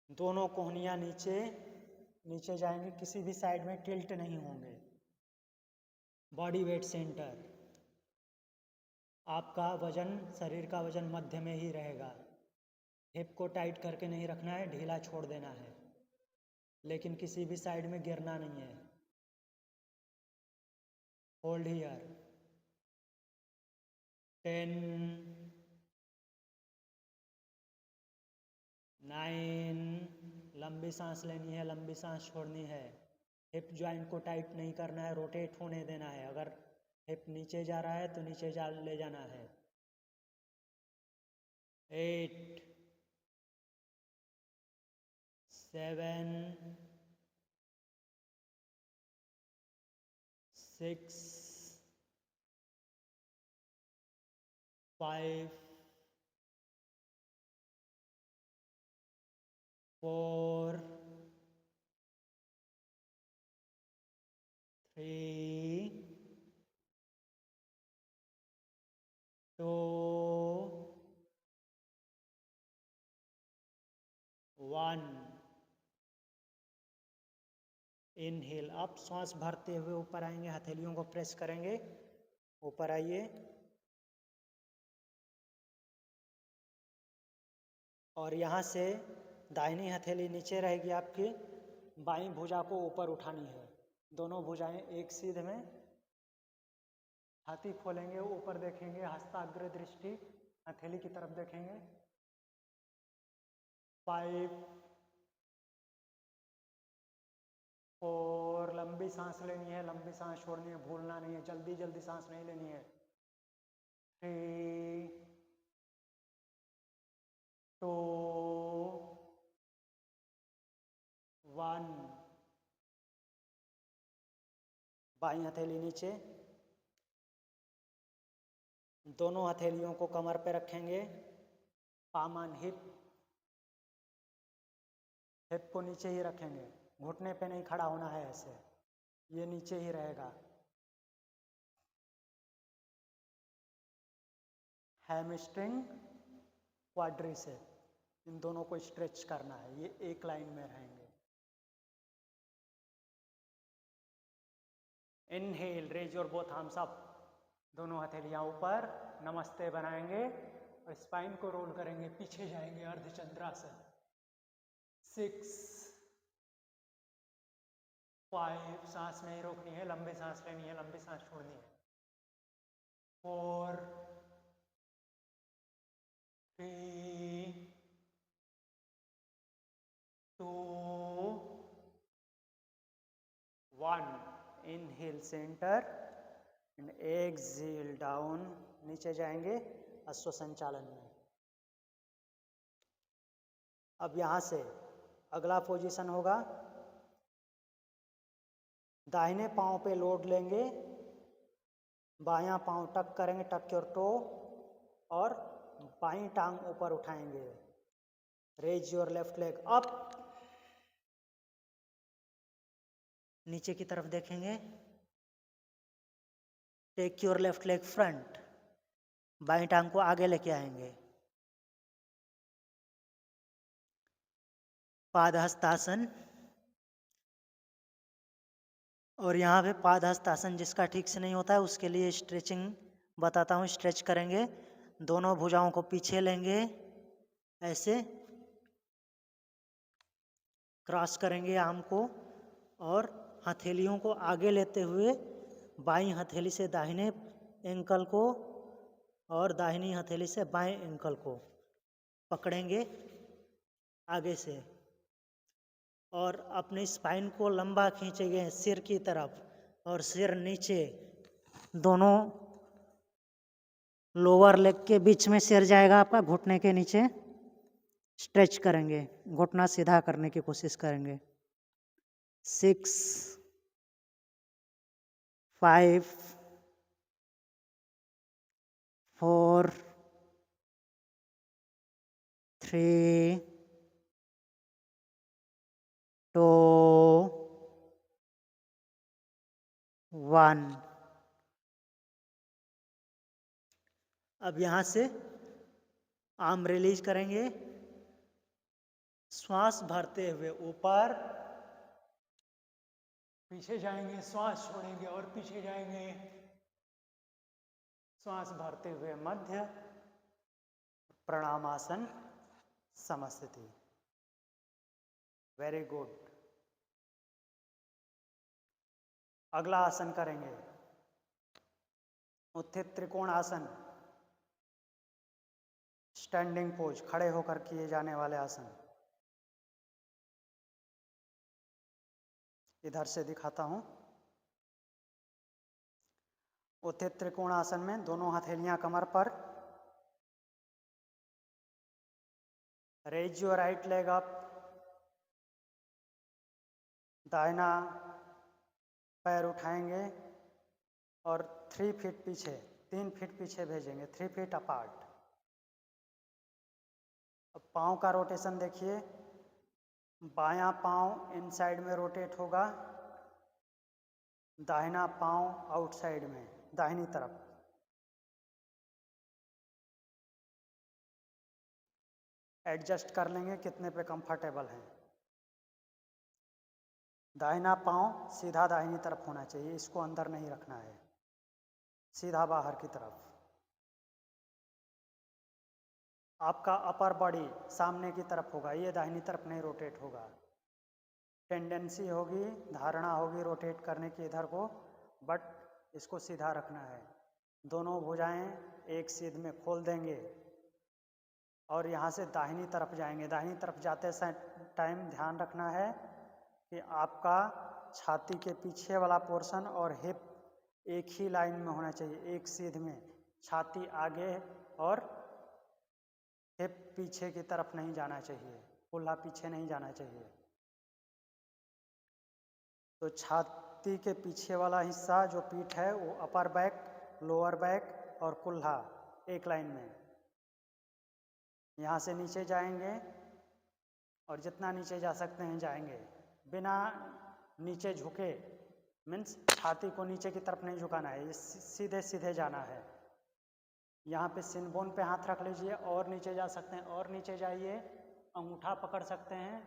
दोनों कोहनियां नीचे नीचे जाएंगे, किसी भी साइड में टिल्ट नहीं होंगे। बॉडी वेट सेंटर, आपका वजन, शरीर का वजन मध्य में ही रहेगा। हिप को टाइट करके नहीं रखना है, ढीला छोड़ देना है, लेकिन किसी भी साइड में गिरना नहीं है। Hold here. 10, 9, लंबी सांस लेनी है, लंबी सांस छोड़नी है। हिप ज्वाइंट को टाइट नहीं करना है, रोटेट होने देना है। अगर हिप नीचे जा रहा है तो नीचे ले जाना है। 8, 7, 6, 5, 4, 3, 2, 1। इनहेल अप, श्वास भरते हुए ऊपर आएंगे, हथेलियों को प्रेस करेंगे, ऊपर आइए। और यहाँ से दाहिनी हथेली नीचे रहेगी आपकी, बाईं भुजा को ऊपर उठानी है। दोनों भुजाएं एक सीध में, छाती खोलेंगे, ऊपर देखेंगे, हस्ताग्र दृष्टि हथेली की तरफ देखेंगे। 5, 4, लंबी सांस लेनी है, लंबी सांस छोड़नी है, भूलना नहीं है, जल्दी जल्दी सांस नहीं लेनी है। 3, 2, 1। बाईं हथेली नीचे, दोनों हथेलियों को कमर पे रखेंगे, पाम ऑन हिप, हिप को नीचे ही रखेंगे, घुटने पे नहीं खड़ा होना है, ऐसे ये नीचे ही रहेगा। हैमस्ट्रिंग, क्वाड्रिसेप, इन दोनों को स्ट्रेच करना है, ये एक लाइन में रहेंगे। Inhale, raise your both arms up, दोनों हथेलियां ऊपर, नमस्ते बनाएंगे और स्पाइन को रोल करेंगे, पीछे जाएंगे, अर्धचंद्रासन। 6, 5, सांस नहीं रोकनी है, लंबी सांस लेनी है, लंबी सांस छोड़नी है। 4, 3, 2, 1। Inhale centre and exhale down, नीचे जाएंगे अश्व संचालन में। अब यहाँ से अगला पोजीशन होगा, दाहिने पांव पे लोड लेंगे, बायां पांव टक करेंगे, टक योर टो, और बाईं टांग ऊपर उठाएंगे। Raise your left leg up, नीचे की तरफ देखेंगे। Take your left leg front, बाईं टांग को आगे लेके आएंगे। पादहस्तासन, और यहाँ पे पादहस्तासन जिसका ठीक से नहीं होता है उसके लिए स्ट्रेचिंग बताता हूँ। स्ट्रेच करेंगे, दोनों भुजाओं को पीछे लेंगे, ऐसे क्रॉस करेंगे आर्म को, और हथेलियों को आगे लेते हुए बाईं हथेली से दाहिने एंकल को और दाहिनी हथेली से बाएं एंकल को पकड़ेंगे आगे से, और अपने स्पाइन को लंबा खींचेंगे सिर की तरफ, और सिर नीचे, दोनों लोअर लेग के बीच में सिर जाएगा आपका, घुटने के नीचे स्ट्रेच करेंगे, घुटना सीधा करने की कोशिश करेंगे। 6, 5, 4, 3, 2, 1। अब यहाँ से आर्म रिलीज करेंगे, श्वास भरते हुए ऊपर, पीछे जाएंगे, श्वास छोड़ेंगे और पीछे जाएंगे, श्वास भरते हुए मध्य, प्रणामासन, समस्थिति। Very good. अगला आसन करेंगे, उत्थित त्रिकोण आसन, स्टैंडिंग पोज, खड़े होकर किए जाने वाले आसन। इधर से दिखाता हूं। उत्थित त्रिकोण आसन में दोनों हथेलियां कमर पर, raise your right leg up, दाहिना पैर उठाएंगे और 3 फीट पीछे, 3 फीट पीछे भेजेंगे, 3 फीट अपार्ट। अब पाँव का रोटेशन देखिए, बायां पाँव इनसाइड में रोटेट होगा, दाहिना पाँव आउटसाइड में, दाहिनी तरफ। एडजस्ट कर लेंगे कितने पे कंफर्टेबल हैं। दाहिना पाँव सीधा दाहिनी तरफ होना चाहिए, इसको अंदर नहीं रखना है, सीधा बाहर की तरफ। आपका अपर बॉडी सामने की तरफ होगा, ये दाहिनी तरफ नहीं रोटेट होगा। टेंडेंसी होगी, धारणा होगी रोटेट करने की इधर को, बट इसको सीधा रखना है। दोनों भुजाएं एक सीध में खोल देंगे और यहाँ से दाहिनी तरफ जाएंगे। दाहिनी तरफ जाते टाइम ध्यान रखना है कि आपका छाती के पीछे वाला पोर्शन और हिप एक ही लाइन में होना चाहिए, एक सीध में। छाती आगे और हिप पीछे की तरफ नहीं जाना चाहिए, कुल्हा पीछे नहीं जाना चाहिए। तो छाती के पीछे वाला हिस्सा जो पीठ है वो अपर बैक, लोअर बैक और कुल्हा एक लाइन में। यहाँ से नीचे जाएंगे और जितना नीचे जा सकते हैं जाएंगे, बिना नीचे झुके, मीन्स छाती को नीचे की तरफ नहीं झुकाना है, ये सीधे सीधे जाना है। यहाँ पे सिन बोन पे हाथ रख लीजिए और नीचे जा सकते हैं, और नीचे जाइए, अंगूठा पकड़ सकते हैं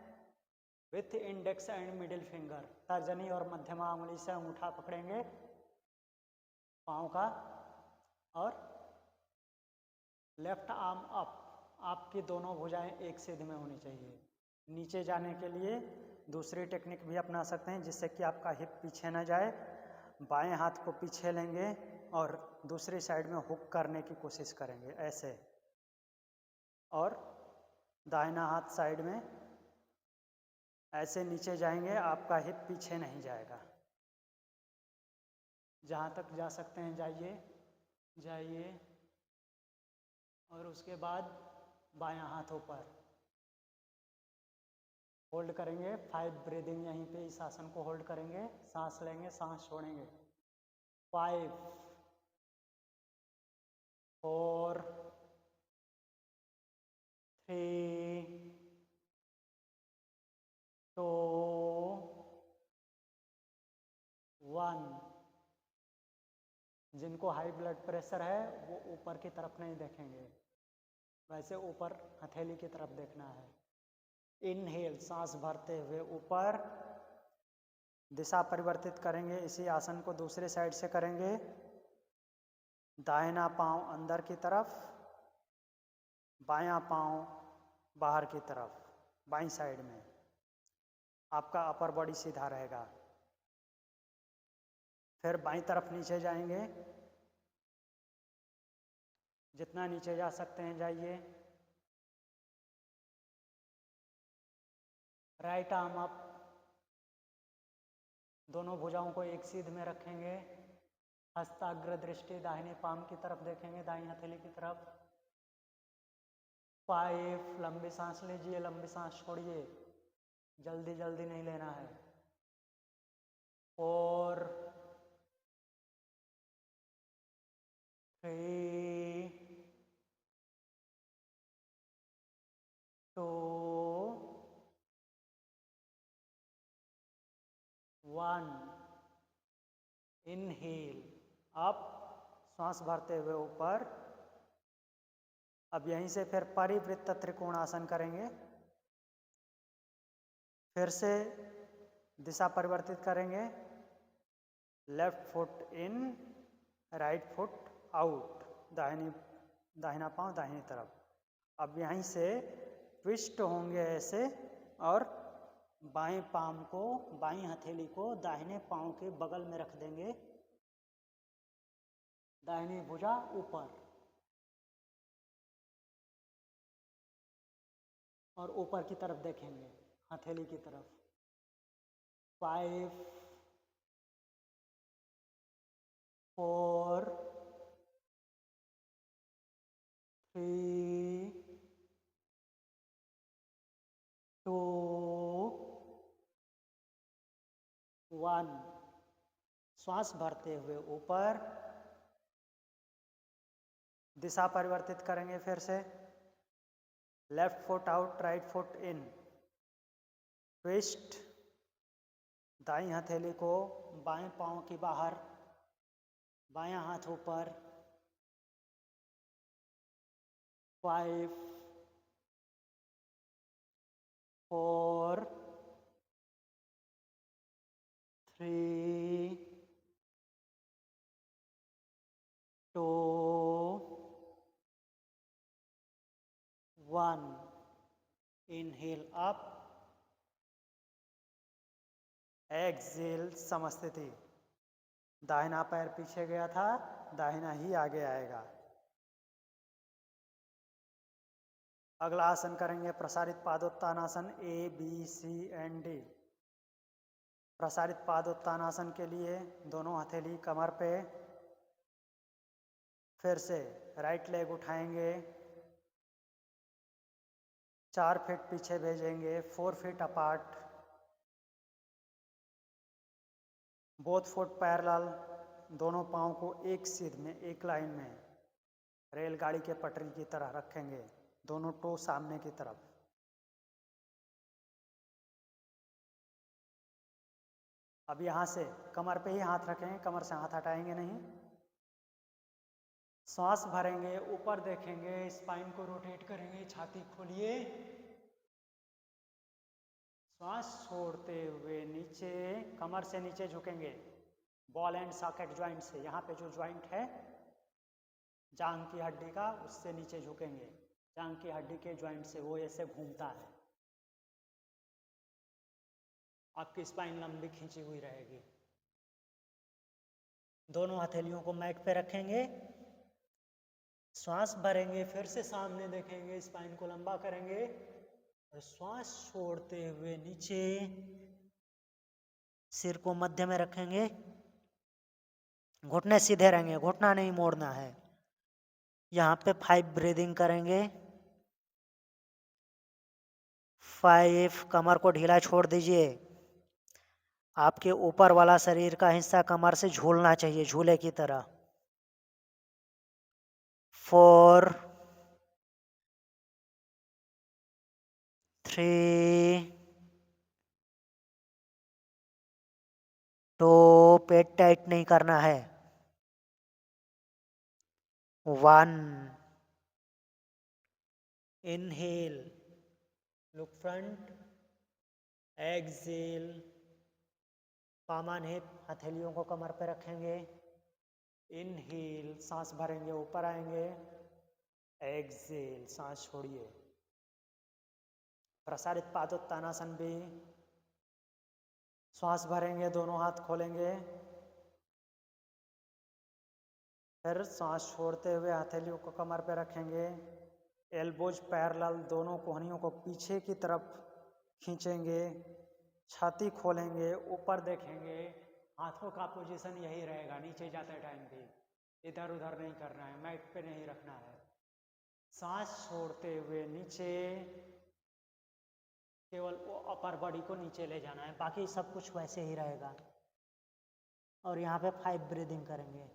with index and middle finger, तर्जनी और मध्यमा उंगली से अंगूठा पकड़ेंगे पाँव का, और लेफ्ट आर्म अप, आपकी दोनों भुजाएं एक सीध में होनी चाहिए। नीचे जाने के लिए दूसरी टेक्निक भी अपना सकते हैं जिससे कि आपका हिप पीछे न जाए। बाएं हाथ को पीछे लेंगे और दूसरी साइड में हुक करने की कोशिश करेंगे ऐसे, और दाहिना हाथ साइड में ऐसे नीचे जाएंगे, आपका हिप पीछे नहीं जाएगा। जहाँ तक जा सकते हैं जाइए, और उसके बाद बायां हाथ ऊपर होल्ड करेंगे। 5 ब्रीदिंग, यहीं पे इस आसन को होल्ड करेंगे, सांस लेंगे, सांस छोड़ेंगे। 5 4 3 2 1। जिनको हाई ब्लड प्रेशर है वो ऊपर की तरफ नहीं देखेंगे, वैसे ऊपर हथेली की तरफ देखना है। इनहेल, सांस भरते हुए ऊपर, दिशा परिवर्तित करेंगे। इसी आसन को दूसरे साइड से करेंगे। दाहिना पांव अंदर की तरफ, बायां पांव बाहर की तरफ, बाईं साइड में। आपका अपर बॉडी सीधा रहेगा। फिर बाईं तरफ नीचे जाएंगे, जितना नीचे जा सकते हैं जाइए। राइट आर्म अप, दोनों भुजाओं को एक सीध में रखेंगे। हस्ताग्र दृष्टि दाहिने पाम की तरफ देखेंगे, दाईं हथेली की तरफ। 5, लंबी सांस लीजिए, लंबी सांस छोड़िए, जल्दी जल्दी नहीं लेना है। 4 3 2 1। इनहेल अप, सांस भरते हुए ऊपर। अब यहीं से फिर परिवृत्त त्रिकोणासन करेंगे। फिर से दिशा परिवर्तित करेंगे, left foot in, right foot out, दाहिना पांव दाहिनी तरफ। अब यहीं से ट्विस्ट होंगे ऐसे, और बाएं पाम को, बाईं हथेली को दाहिने पांव के बगल में रख देंगे, दाहिनी भुजा ऊपर, और ऊपर की तरफ देखेंगे, हथेली की तरफ। 5 4 3 2 1। श्वास भरते हुए ऊपर, दिशा परिवर्तित करेंगे। फिर से left foot out, right foot इन, ट्विस्ट, दाईं हथेली को बाएं पांव की बाहर, बायां हाथ ऊपर। 5 4 3 2 1। इनहेल अप, एक्सहेल समस्थिति। दाहिना पैर पीछे गया था, दाहिना ही आगे आएगा। अगला आसन करेंगे प्रसारित पादोत्तानासन, ABCD। प्रसारित पादोत्तानासन के लिए दोनों हथेली कमर पे, फिर से राइट लेग उठाएंगे, 4 फीट पीछे भेजेंगे, 4 feet apart, both foot parallel, दोनों पाँव को एक सीध में, एक लाइन में। रेलगाड़ी के पटरी की तरह रखेंगे, दोनों टो सामने की तरफ। अब यहाँ से कमर पे ही हाथ रखेंगे, कमर से हाथ हटाएंगे नहीं। सांस भरेंगे, ऊपर देखेंगे, स्पाइन को रोटेट करेंगे, छाती खोलिए, सांस छोड़ते हुए नीचे, कमर से नीचे झुकेंगे, बॉल एंड सॉकेट ज्वाइंट से, यहाँ पे जो ज्वाइंट है जांघ की हड्डी का, उससे नीचे झुकेंगे, जांघ की हड्डी के ज्वाइंट से, वो ऐसे घूमता है। आपकी स्पाइन लंबी खींची हुई रहेगी। दोनों हथेलियों को मैट पे रखेंगे, श्वास भरेंगे, फिर से सामने देखेंगे, स्पाइन को लंबा करेंगे और श्वास छोड़ते हुए नीचे, सिर को मध्य में रखेंगे, घुटने सीधे रहेंगे, घुटना नहीं मोड़ना है। यहाँ पे 5 ब्रीदिंग करेंगे। 5, कमर को ढीला छोड़ दीजिए। आपके ऊपर वाला शरीर का हिस्सा कमर से झूलना चाहिए, झूले की तरह। 4, 3, 2, पेट टाइट नहीं करना है। 1, inhale, look front, exhale, palm on hip, हथेलियों को कमर पे रखेंगे, इनहेल, सांस भरेंगे, ऊपर आएंगे, एक्सहेल, सांस छोड़िए। प्रसारित पादोत्तानासन भी, श्वास भरेंगे, दोनों हाथ खोलेंगे, फिर सांस छोड़ते हुए हथेलियों को कमर पे रखेंगे, एल्बोज पैरेलल, दोनों कोहनियों को पीछे की तरफ खींचेंगे, छाती खोलेंगे, ऊपर देखेंगे, हाथों का पोजीशन यही रहेगा, नीचे जाते टाइम भी इधर उधर नहीं करना है, मैट पे नहीं रखना है। सांस छोड़ते हुए नीचे, केवल वो अपर बॉडी को नीचे ले जाना है, बाकी सब कुछ वैसे ही रहेगा। और यहाँ पे 5 ब्रीदिंग करेंगे।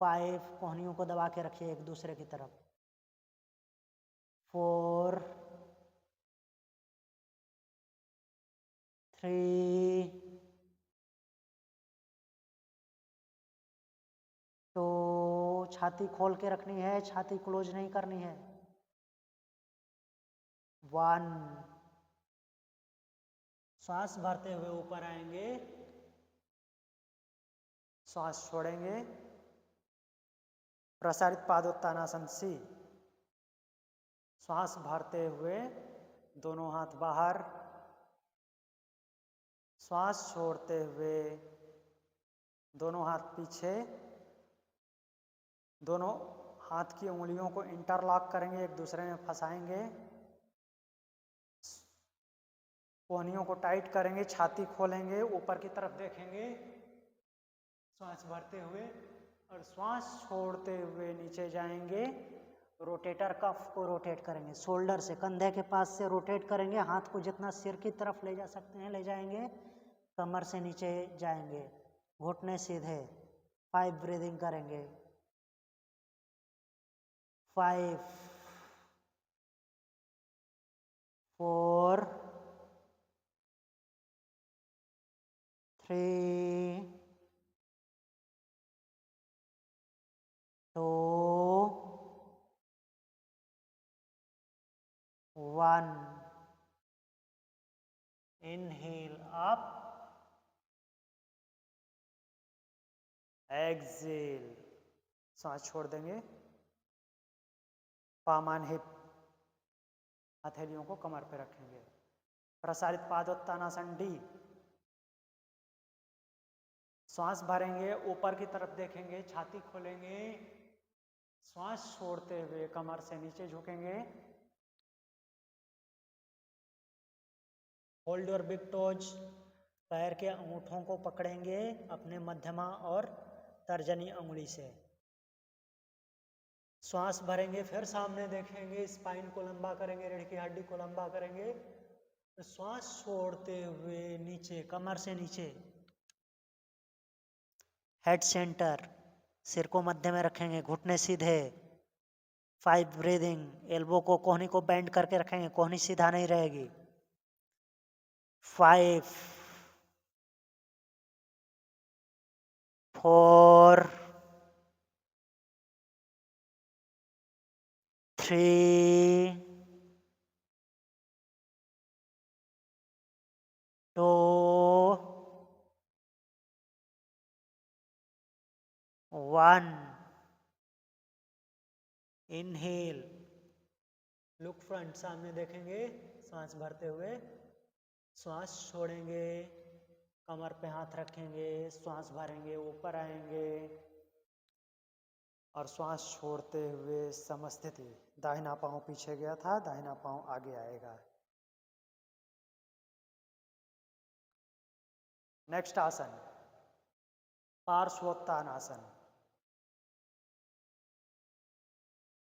5, कोहनियों को दबा के रखिए एक दूसरे की तरफ। 4, 3, 2, छाती खोल के रखनी है, छाती क्लोज नहीं करनी है। 1, श्वास भरते हुए ऊपर आएंगे, श्वास छोड़ेंगे, प्रसारित पादोत्तानासन सी, श्वास भरते हुए दोनों हाथ बाहर, श्वास छोड़ते हुए दोनों हाथ पीछे, दोनों हाथ की उंगलियों को इंटरलॉक करेंगे, एक दूसरे में फंसाएंगे, कोहनियों को टाइट करेंगे, छाती खोलेंगे, ऊपर की तरफ देखेंगे, श्वास भरते हुए, और श्वास छोड़ते हुए नीचे जाएंगे, रोटेटर कफ को रोटेट करेंगे, शोल्डर से, कंधे के पास से रोटेट करेंगे, हाथ को जितना सिर की तरफ ले जा सकते हैं ले जाएंगे, कमर से नीचे जाएंगे, घुटने सीधे। 5 ब्रीदिंग करेंगे। 5, 4, 3, 2, 1, इनहेल अप, एक्सहेल, सांस छोड़ देंगे, पाम ऑन हिप, हथेलियों को कमर पे रखेंगे, प्रसारित पादोत्तानासन डी, श्वास भरेंगे, ऊपर की तरफ देखेंगे, छाती खोलेंगे, श्वास छोड़ते हुए कमर से नीचे झुकेंगे, होल्ड योर बिग टोज, पैर के अंगूठों को पकड़ेंगे अपने मध्यमा और तर्जनी अंगुली से, श्वास भरेंगे, फिर सामने देखेंगे, स्पाइन को लंबा करेंगे, रीढ़ की हड्डी को लंबा करेंगे, श्वास छोड़ते हुए नीचे, कमर से नीचे, हेड सेंटर, सिर को मध्य में रखेंगे, घुटने सीधे। 5 ब्रीदिंग, एल्बो को कोहनी को बेंड करके रखेंगे, कोहनी सीधा नहीं रहेगी। 5 4 3 2 1। इनहेल, लुक फ्रंट, सामने देखेंगे, सांस भरते हुए श्वास छोड़ेंगे, कमर पे हाथ रखेंगे, श्वास भरेंगे, ऊपर आएंगे और श्वास छोड़ते हुए समस्थिति। दाहिना पांव पीछे गया था, दाहिना पांव आगे आएगा। नेक्स्ट आसन, पार्श्वोत्तानासन।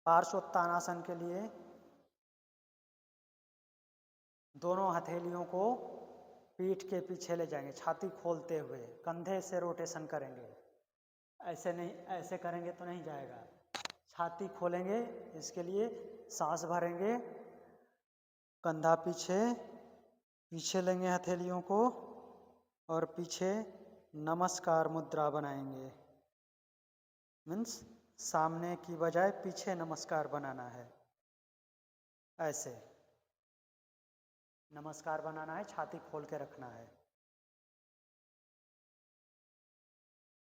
पार्श्वोत्तानासन के लिए दोनों हथेलियों को पीठ के पीछे ले जाएंगे, छाती खोलते हुए, कंधे से रोटेशन करेंगे। ऐसे नहीं, ऐसे करेंगे तो नहीं जाएगा। छाती खोलेंगे, इसके लिए सांस भरेंगे, कंधा पीछे, पीछे लेंगे हथेलियों को और पीछे नमस्कार मुद्रा बनाएंगे। मीन्स सामने की बजाय पीछे नमस्कार बनाना है। ऐसे नमस्कार बनाना है, छाती खोल के रखना है।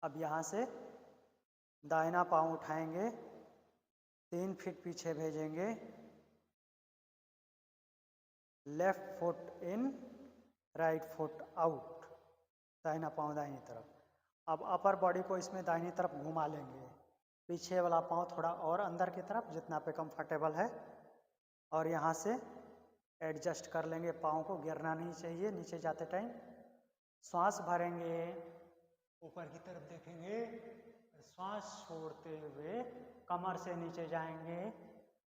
अब यहाँ से दाहिना पांव उठाएंगे, 3 फीट पीछे भेजेंगे, left foot in, right foot out, दाहिना पांव दाहिनी तरफ। अब अपर बॉडी को इसमें दाहिनी तरफ घुमा लेंगे, पीछे वाला पांव थोड़ा और अंदर की तरफ, जितना पे कंफर्टेबल है, और यहाँ से एडजस्ट कर लेंगे। पांव को गिरना नहीं चाहिए नीचे जाते टाइम। श्वास भरेंगे, ऊपर की तरफ देखेंगे, श्वास छोड़ते हुए कमर से नीचे जाएंगे,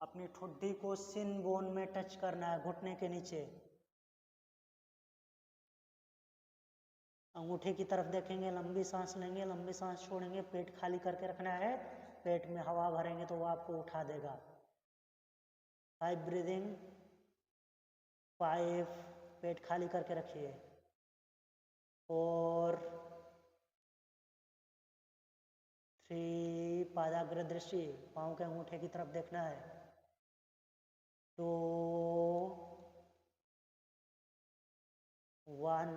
अपनी ठुड्डी को सिन बोन में टच करना है, घुटने के नीचे। अंगूठे की तरफ देखेंगे, लंबी सांस लेंगे, लंबी सांस छोड़ेंगे, पेट खाली करके रखना है। पेट में हवा भरेंगे तो वो आपको उठा देगा। 5 ब्रीदिंग, 5, पेट खाली करके रखिए। 4 3, पादाग्र दृष्टि, पांव के अंगूठे की तरफ देखना है। 2 1,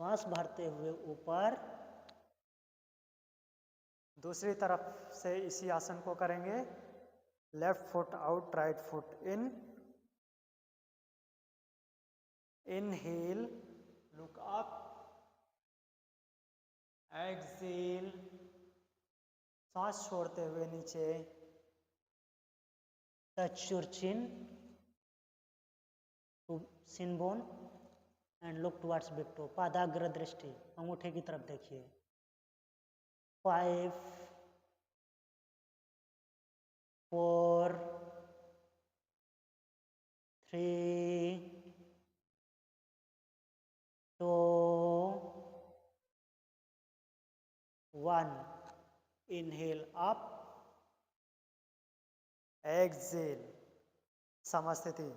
श्वास भरते हुए ऊपर। दूसरी तरफ से इसी आसन को करेंगे। Left foot out, right foot in. Inhale, look up, exhale, सांस छोड़ते हुए नीचे, touch your chin to shin bone and look towards big toe, पादाग्र दृष्टि, अंगूठे की तरफ देखिए। 5 4 3 2 1। इनहेल अप, एक्सहेल, समस्थिति।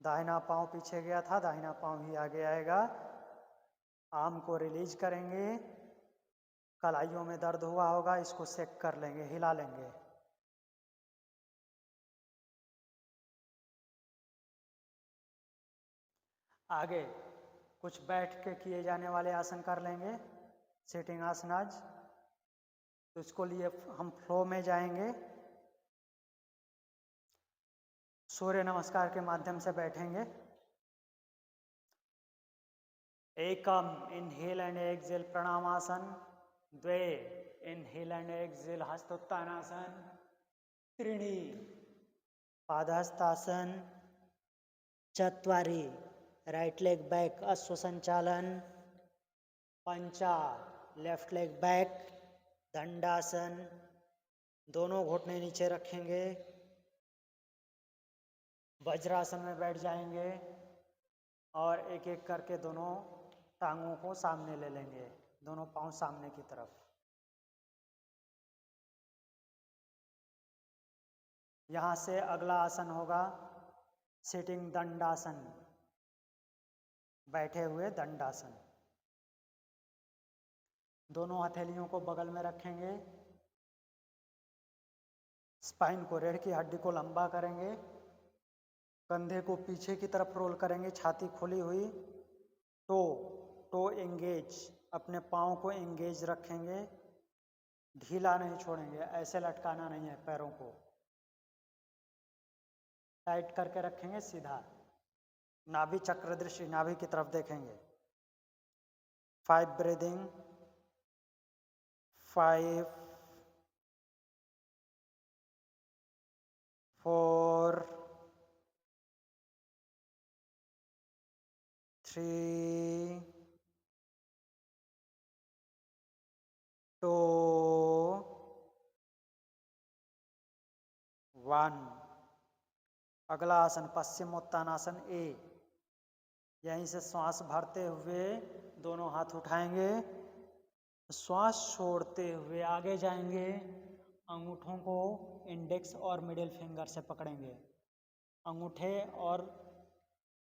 दाहिना पांव पीछे गया था, दाहिना पांव ही आगे आएगा। आर्म को रिलीज करेंगे, कलाइयों में दर्द हुआ होगा, इसको सेक कर लेंगे, हिला लेंगे। आगे कुछ बैठ के किए जाने वाले आसन कर लेंगे, सिटिंग आसन आज। तो इसको लिए हम फ्लो में जाएंगे, सूर्य नमस्कार के माध्यम से बैठेंगे। एकम, इनहेल एंड एक्सहेल, प्रणामासन। 2, इनहेल एंड एक्सहेल, हस्तोत्तानासन। 3, पादहस्तासन। 4, राइट लेग बैक, अश्व संचालन। 5, लेफ्ट लेग बैक, दंडासन। दोनों घुटने नीचे रखेंगे, वज्रासन में बैठ जाएंगे और एक एक करके दोनों टांगों को सामने ले लेंगे, दोनों पांव सामने की तरफ। यहाँ से अगला आसन होगा सिटिंग दंडासन, बैठे हुए दंडासन। दोनों हथेलियों को बगल में रखेंगे, स्पाइन को, रीढ़ की हड्डी को लंबा करेंगे, कंधे को पीछे की तरफ रोल करेंगे, छाती खुली हुई, टो एंगेज, अपने पाँव को एंगेज रखेंगे, ढीला नहीं छोड़ेंगे, ऐसे लटकाना नहीं है पैरों को, टाइट करके रखेंगे सीधा। नाभि चक्र दृष्टि, नाभि की तरफ देखेंगे। 5 ब्रीदिंग, 5 4 3 2 1। अगला आसन पश्चिमोत्तानासन ए। यहीं से श्वास भरते हुए दोनों हाथ उठाएंगे, श्वास छोड़ते हुए आगे जाएंगे, अंगूठों को इंडेक्स और मिडिल फिंगर से पकड़ेंगे। अंगूठे और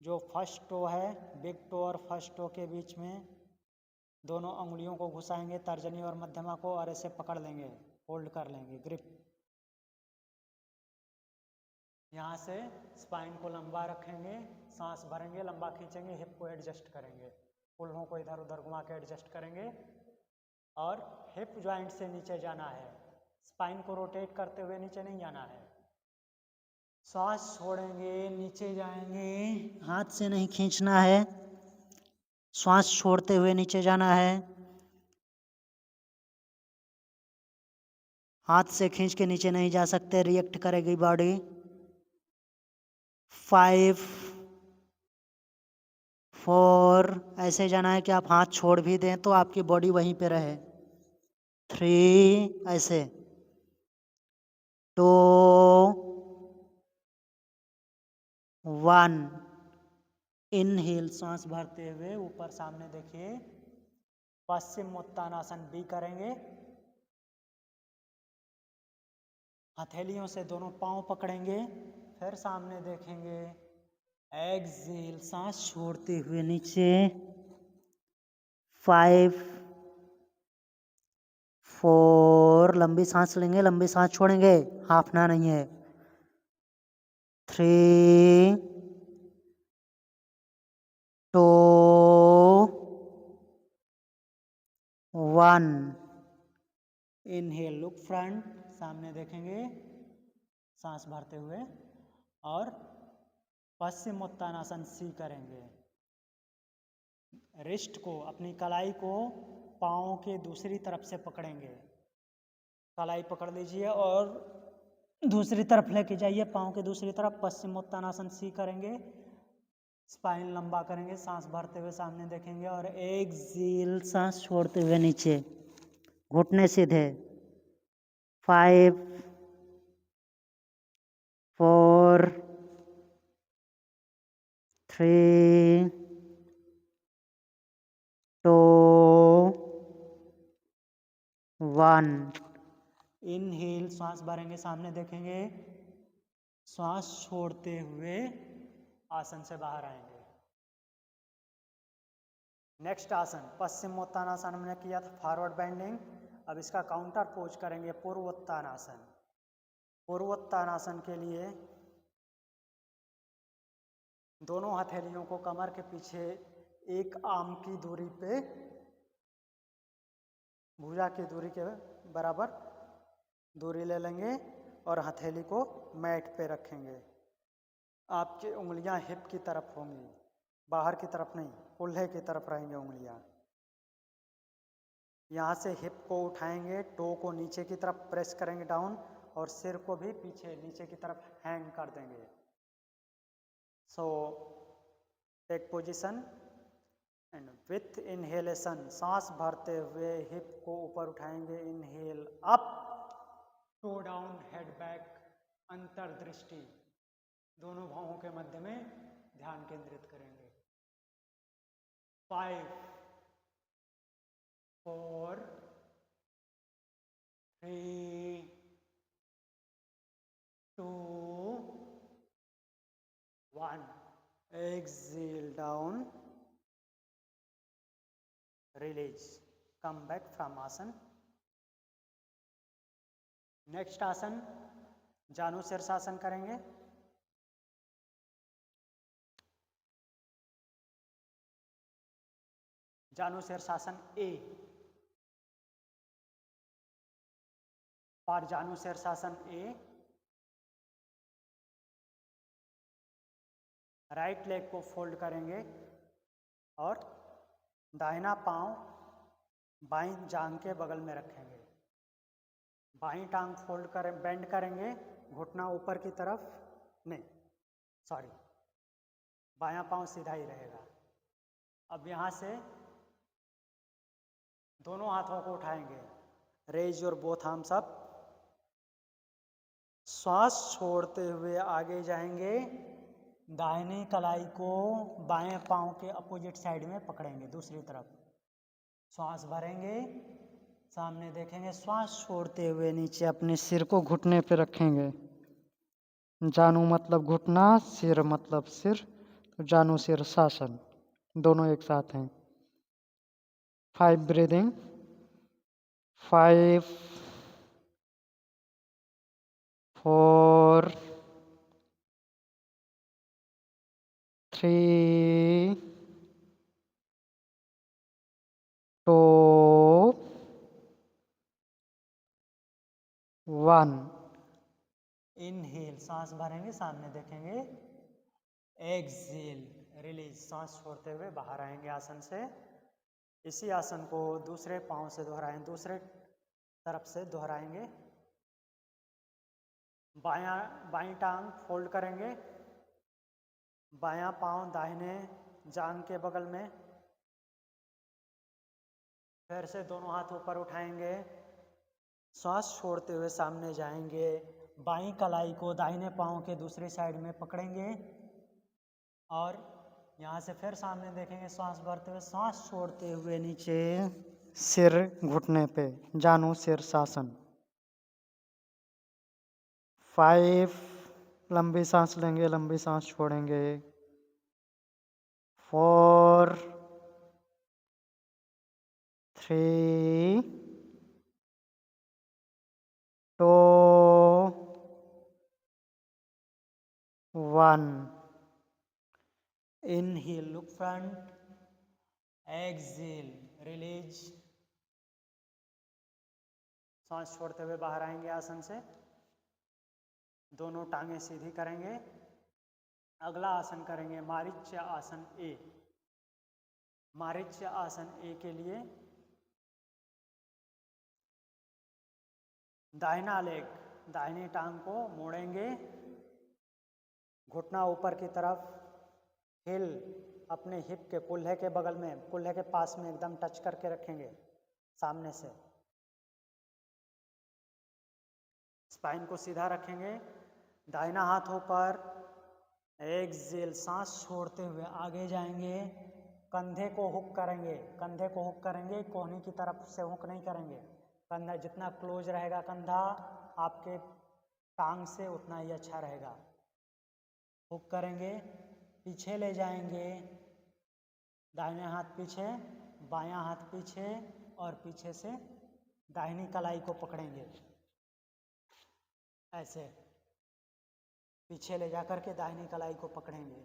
जो फर्स्ट टो है, बिग टो और फर्स्ट टो के बीच में दोनों अंगुलियों को घुसाएंगे, तर्जनी और मध्यमा को, और ऐसे पकड़ लेंगे, होल्ड कर लेंगे, ग्रिप। यहाँ से स्पाइन को लंबा रखेंगे, सांस भरेंगे, लंबा खींचेंगे, हिप को एडजस्ट करेंगे, पुल्हों को इधर उधर घुमा के एडजस्ट करेंगे, और हिप जॉइंट से नीचे जाना है, स्पाइन को रोटेट करते हुए नीचे नहीं जाना है। सांस छोड़ेंगे, नीचे जाएंगे, हाथ से नहीं खींचना है, श्वास छोड़ते हुए नीचे जाना है। हाथ से खींच के नीचे नहीं जा सकते, रिएक्ट करेगी बॉडी। 5 4, ऐसे जाना है कि आप हाथ छोड़ भी दें तो आपकी बॉडी वहीं पे रहे। 3, ऐसे। 2 1। इनहेल, सांस भरते हुए ऊपर सामने देखिए, पश्चिमोत्तानासन बी करेंगे, हथेलियों से दोनों पांव पकड़ेंगे, फिर सामने देखेंगे, एक्सहेल, सांस छोड़ते हुए नीचे। 5 4, लंबी सांस लेंगे, लंबी सांस छोड़ेंगे, हाफना नहीं है। 3 2 1। इनहेल, लुक फ्रंट, सामने देखेंगे, सांस भरते हुए, और पश्चिमोत्तानासन सी करेंगे। रिस्ट को, अपनी कलाई को पाँव के दूसरी तरफ से पकड़ेंगे, कलाई पकड़ लीजिए और दूसरी तरफ लेके जाइए, पाँव के दूसरी तरफ, पश्चिमोत्तानासन सी करेंगे, स्पाइन लंबा करेंगे, सांस भरते हुए सामने देखेंगे, और एक्सहेल, सांस छोड़ते हुए नीचे, घुटने सीधे। 5 4 3 2 1। इनहेल, श्वास भरेंगे, सामने देखेंगे, श्वास छोड़ते हुए आसन से बाहर आएंगे। नेक्स्ट आसन पश्चिमोत्तानासन हमने किया था, फॉरवर्ड बेंडिंग। अब इसका काउंटर पोज करेंगे, पूर्वोत्तानासन। पूर्वोत्तानासन के लिए दोनों हथेलियों को कमर के पीछे एक आर्म की दूरी पे, भुजा की दूरी के बराबर दूरी ले लेंगे, और हथेली को मैट पे रखेंगे। आपकी उंगलियां हिप की तरफ होंगी, बाहर की तरफ नहीं, कुल्हे की तरफ रहेंगे उंगलियां। यहाँ से हिप को उठाएंगे, टो को नीचे की तरफ प्रेस करेंगे डाउन, और सिर को भी पीछे नीचे की तरफ हैंग कर देंगे। So take position and with inhalation, सांस भरते हुए हिप को ऊपर उठाएंगे, inhale up, toe down, head back, अंतर्दृष्टि, दोनों भावों के मध्य में ध्यान केंद्रित करेंगे। 5 4 3 2 1, exhale down, release, come back from आसन. नेक्स्ट आसन जानु शीर्षासन करेंगे. जानु शीर्षासन ए. फॉर जानु शीर्षासन ए, राइट लेग को फोल्ड करेंगे और दाहिना पांव बाईं जांघ के बगल में रखेंगे. बाईं टांग फोल्ड करें, बेंड करेंगे, घुटना ऊपर की तरफ नहीं, सॉरी, बायां पांव सीधा ही रहेगा. अब यहां से दोनों हाथों को उठाएंगे. Raise your both arms up. श्वास छोड़ते हुए आगे जाएंगे. दाहिनी कलाई को बाएं पांव के अपोजिट साइड में पकड़ेंगे, दूसरी तरफ. श्वास भरेंगे, सामने देखेंगे. श्वास छोड़ते हुए नीचे अपने सिर को घुटने पे रखेंगे. जानु मतलब घुटना, सिर मतलब सिर, तो जानु शीर्षासन दोनों एक साथ हैं. 5 ब्रीदिंग. 5, 4, 3, 2, 1. इनहेल, सांस भरेंगे, सामने देखेंगे. एक्सहेल, रिलीज, सांस छोड़ते हुए बाहर आएंगे आसन से. इसी आसन को दूसरे पांव से दोहराएं, दूसरे तरफ से दोहराएंगे. बाईं टांग फोल्ड करेंगे. बायां पांव दाहिने जांघ के बगल में. फिर से दोनों हाथ ऊपर उठाएंगे. श्वास छोड़ते हुए सामने जाएंगे. बाईं कलाई को दाहिने पांव के दूसरी साइड में पकड़ेंगे और यहाँ से फिर सामने देखेंगे. श्वास भरते हुए, श्वास छोड़ते हुए नीचे, सिर घुटने पे, जानु शीर्षासन. 5, लंबी सांस लेंगे, लंबी सांस छोड़ेंगे. 4, 3, 2, 1. Inhale, look front. Exhale, release. सांस छोड़ते हुए बाहर आएंगे आसन से. दोनों टांगें सीधी करेंगे. अगला आसन करेंगे मारीच्य आसन ए. मारीच्य आसन ए के लिए दाहिना लेग, दाहिनी टांग को मोड़ेंगे. घुटना ऊपर की तरफ, हिल अपने हिप के कुल्हे के बगल में, कुल्हे के पास में एकदम टच करके रखेंगे सामने से. स्पाइन को सीधा रखेंगे. दाहिना हाथ ऊपर. एक्सहेल, सांस छोड़ते हुए आगे जाएंगे. कंधे को हुक करेंगे, कंधे को हुक करेंगे, कोहनी की तरफ से हुक नहीं करेंगे. कंधा जितना क्लोज रहेगा कंधा आपके टांग से, उतना ही अच्छा रहेगा. हुक करेंगे, पीछे ले जाएंगे. दाहिने हाथ पीछे, बायां हाथ पीछे और पीछे से दाहिनी कलाई को पकड़ेंगे. ऐसे पीछे ले जाकर के दाहिनी कलाई को पकड़ेंगे.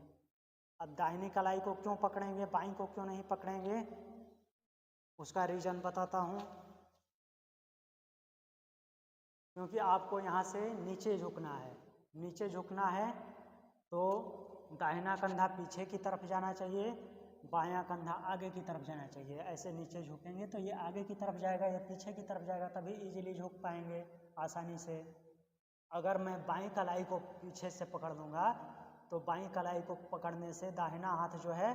अब दाहिनी कलाई को क्यों पकड़ेंगे, बाईं को क्यों नहीं पकड़ेंगे, उसका रीजन बताता हूँ. क्योंकि आपको यहाँ से नीचे झुकना है. नीचे झुकना है तो दाहिना कंधा पीछे की तरफ जाना चाहिए, बायां कंधा आगे की तरफ जाना चाहिए. ऐसे नीचे झुकेंगे तो ये आगे की तरफ जाएगा, ये पीछे की तरफ जाएगा, तभी इजीली झुक पाएंगे आसानी से. अगर मैं बाईं कलाई को पीछे से पकड़ लूँगा तो बाईं कलाई को पकड़ने से दाहिना हाथ जो है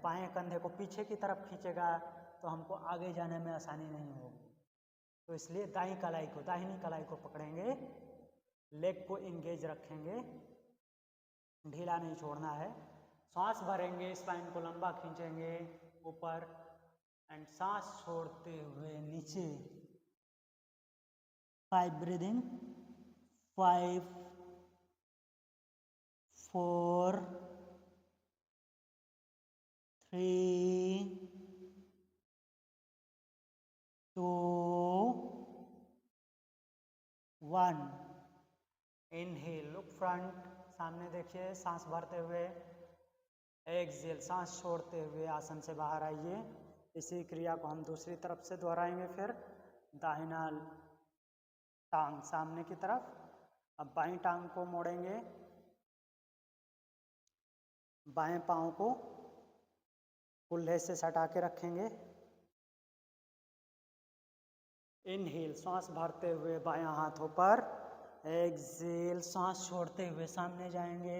बाएं कंधे को पीछे की तरफ खींचेगा, तो हमको आगे जाने में आसानी नहीं होगी. तो इसलिए दाहिनी कलाई को पकड़ेंगे. लेग को इंगेज रखेंगे, ढीला नहीं छोड़ना है. सांस भरेंगे, स्पाइन को लंबा खींचेंगे ऊपर एंड सांस छोड़ते हुए नीचे. 5 ब्रीदिंग. 5, 4, 3, 2, 1। इनहेल, लुक फ्रंट, सामने देखिए, सांस भरते हुए। एक्सहेल, सांस छोड़ते हुए आसन से बाहर आइए। इसी क्रिया को हम दूसरी तरफ से दोहराएंगे। फिर दाहिना टांग सामने की तरफ। अब बाईं टांग को मोड़ेंगे, बाएं पांव को कुल्हे से सटा के रखेंगे। इनहेल, सांस भरते हुए बायां हाथों पर। एक्सहेल, सांस छोड़ते हुए सामने जाएंगे।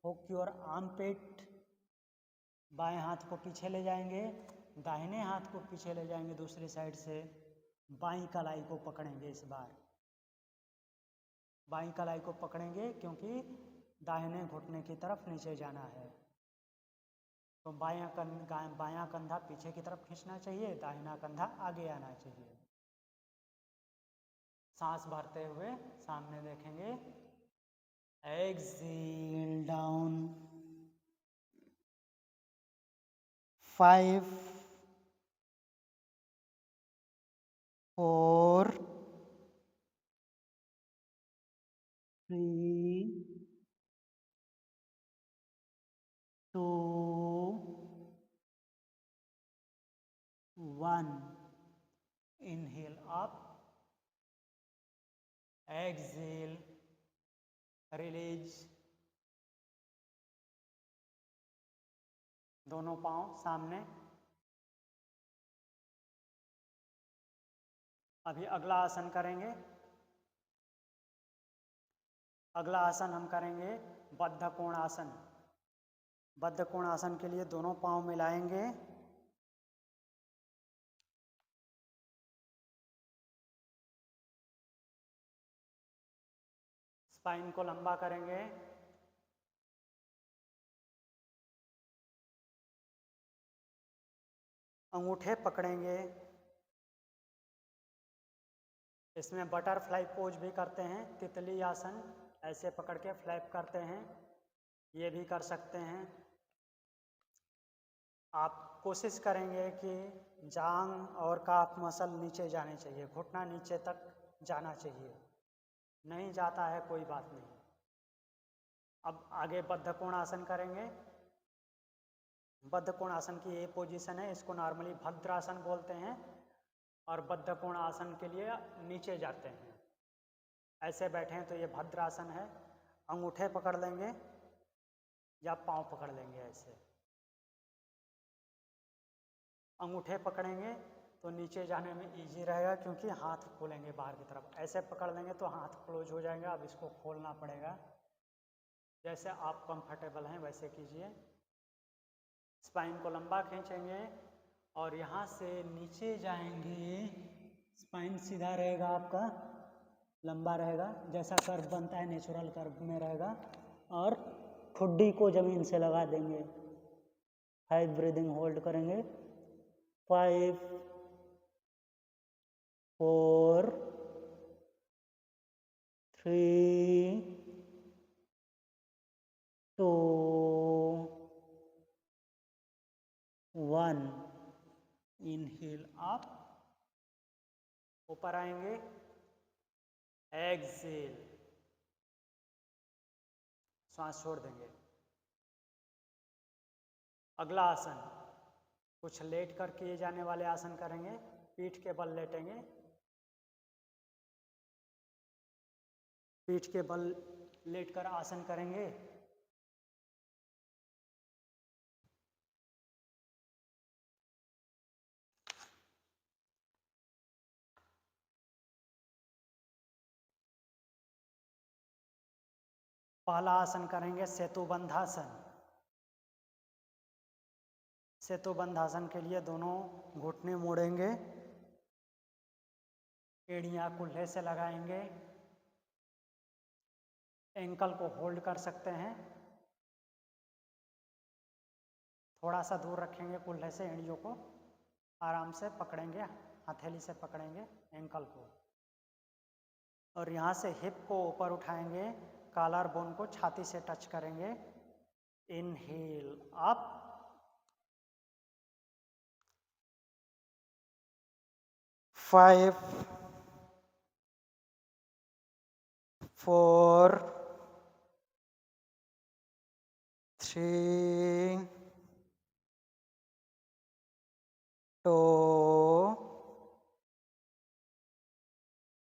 हुक योर आर्मपिट, बाएं हाथ को पीछे ले जाएंगे, दाहिने हाथ को पीछे ले जाएंगे दूसरी साइड से। बाईं कलाई को पकड़ेंगे। इस बार बाईं कलाई को पकड़ेंगे क्योंकि दाहिने घुटने की तरफ नीचे जाना है। तो बायां कंधा पीछे की तरफ खींचना चाहिए, दाहिना कंधा आगे आना चाहिए। सांस भरते हुए सामने देखेंगे। Exhale down. 5, 4, 3, 2, 1। Inhale up, exhale release. दोनों पांव सामने। अभी अगला आसन करेंगे। अगला आसन हम करेंगे बद्ध कोणासन। बद्ध कोणासन के लिए दोनों पांव मिलाएंगे। स्पाइन को लंबा करेंगे। अंगूठे पकड़ेंगे। इसमें बटरफ्लाई पोज भी करते हैं, तितली आसन, ऐसे पकड़ के फ्लैप करते हैं, ये भी कर सकते हैं। आप कोशिश करेंगे कि जांग और काफ मसल नीचे जाने चाहिए, घुटना नीचे तक जाना चाहिए। नहीं जाता है कोई बात नहीं। अब आगे बद्ध कोणासन करेंगे। बद्ध कोणासन की ये पोजीशन है, इसको नॉर्मली भद्रासन बोलते हैं। और बद्ध कोणासन के लिए नीचे जाते हैं, ऐसे बैठे हैं तो ये भद्रासन है। अंगूठे पकड़ लेंगे या पांव पकड़ लेंगे। ऐसे अंगूठे पकड़ेंगे तो नीचे जाने में इजी रहेगा, क्योंकि हाथ खोलेंगे बाहर की तरफ। ऐसे पकड़ लेंगे तो हाथ क्लोज हो जाएगा। अब इसको खोलना पड़ेगा। जैसे आप कंफर्टेबल हैं वैसे कीजिए। स्पाइन को लंबा खींचेंगे और यहाँ से नीचे जाएंगे। स्पाइन सीधा रहेगा, आपका लंबा रहेगा, जैसा कर्व बनता है नेचुरल कर्व में रहेगा। और ठुड्डी को जमीन से लगा देंगे। 5 ब्रीदिंग होल्ड करेंगे। 5, 4, 3, 2, 1। इनहेल अप, ऊपर आएंगे। एक्सहेल, सांस छोड़ देंगे। अगला आसन कुछ लेट कर किए जाने वाले आसन करेंगे। पीठ के बल लेटेंगे। पीठ के बल लेटकर आसन करेंगे। पहला आसन करेंगे सेतुबंधासन। सेतुबंधासन के लिए दोनों घुटने मोड़ेंगे, एड़ियां कुल्हे से लगाएंगे, एंकल को होल्ड कर सकते हैं। थोड़ा सा दूर रखेंगे कुल्हे से, एड़ियों को आराम से पकड़ेंगे, हथेली से पकड़ेंगे एंकल को। और यहाँ से हिप को ऊपर उठाएंगे, कॉलर बोन को छाती से टच करेंगे। Inhale up, 5 4 3 2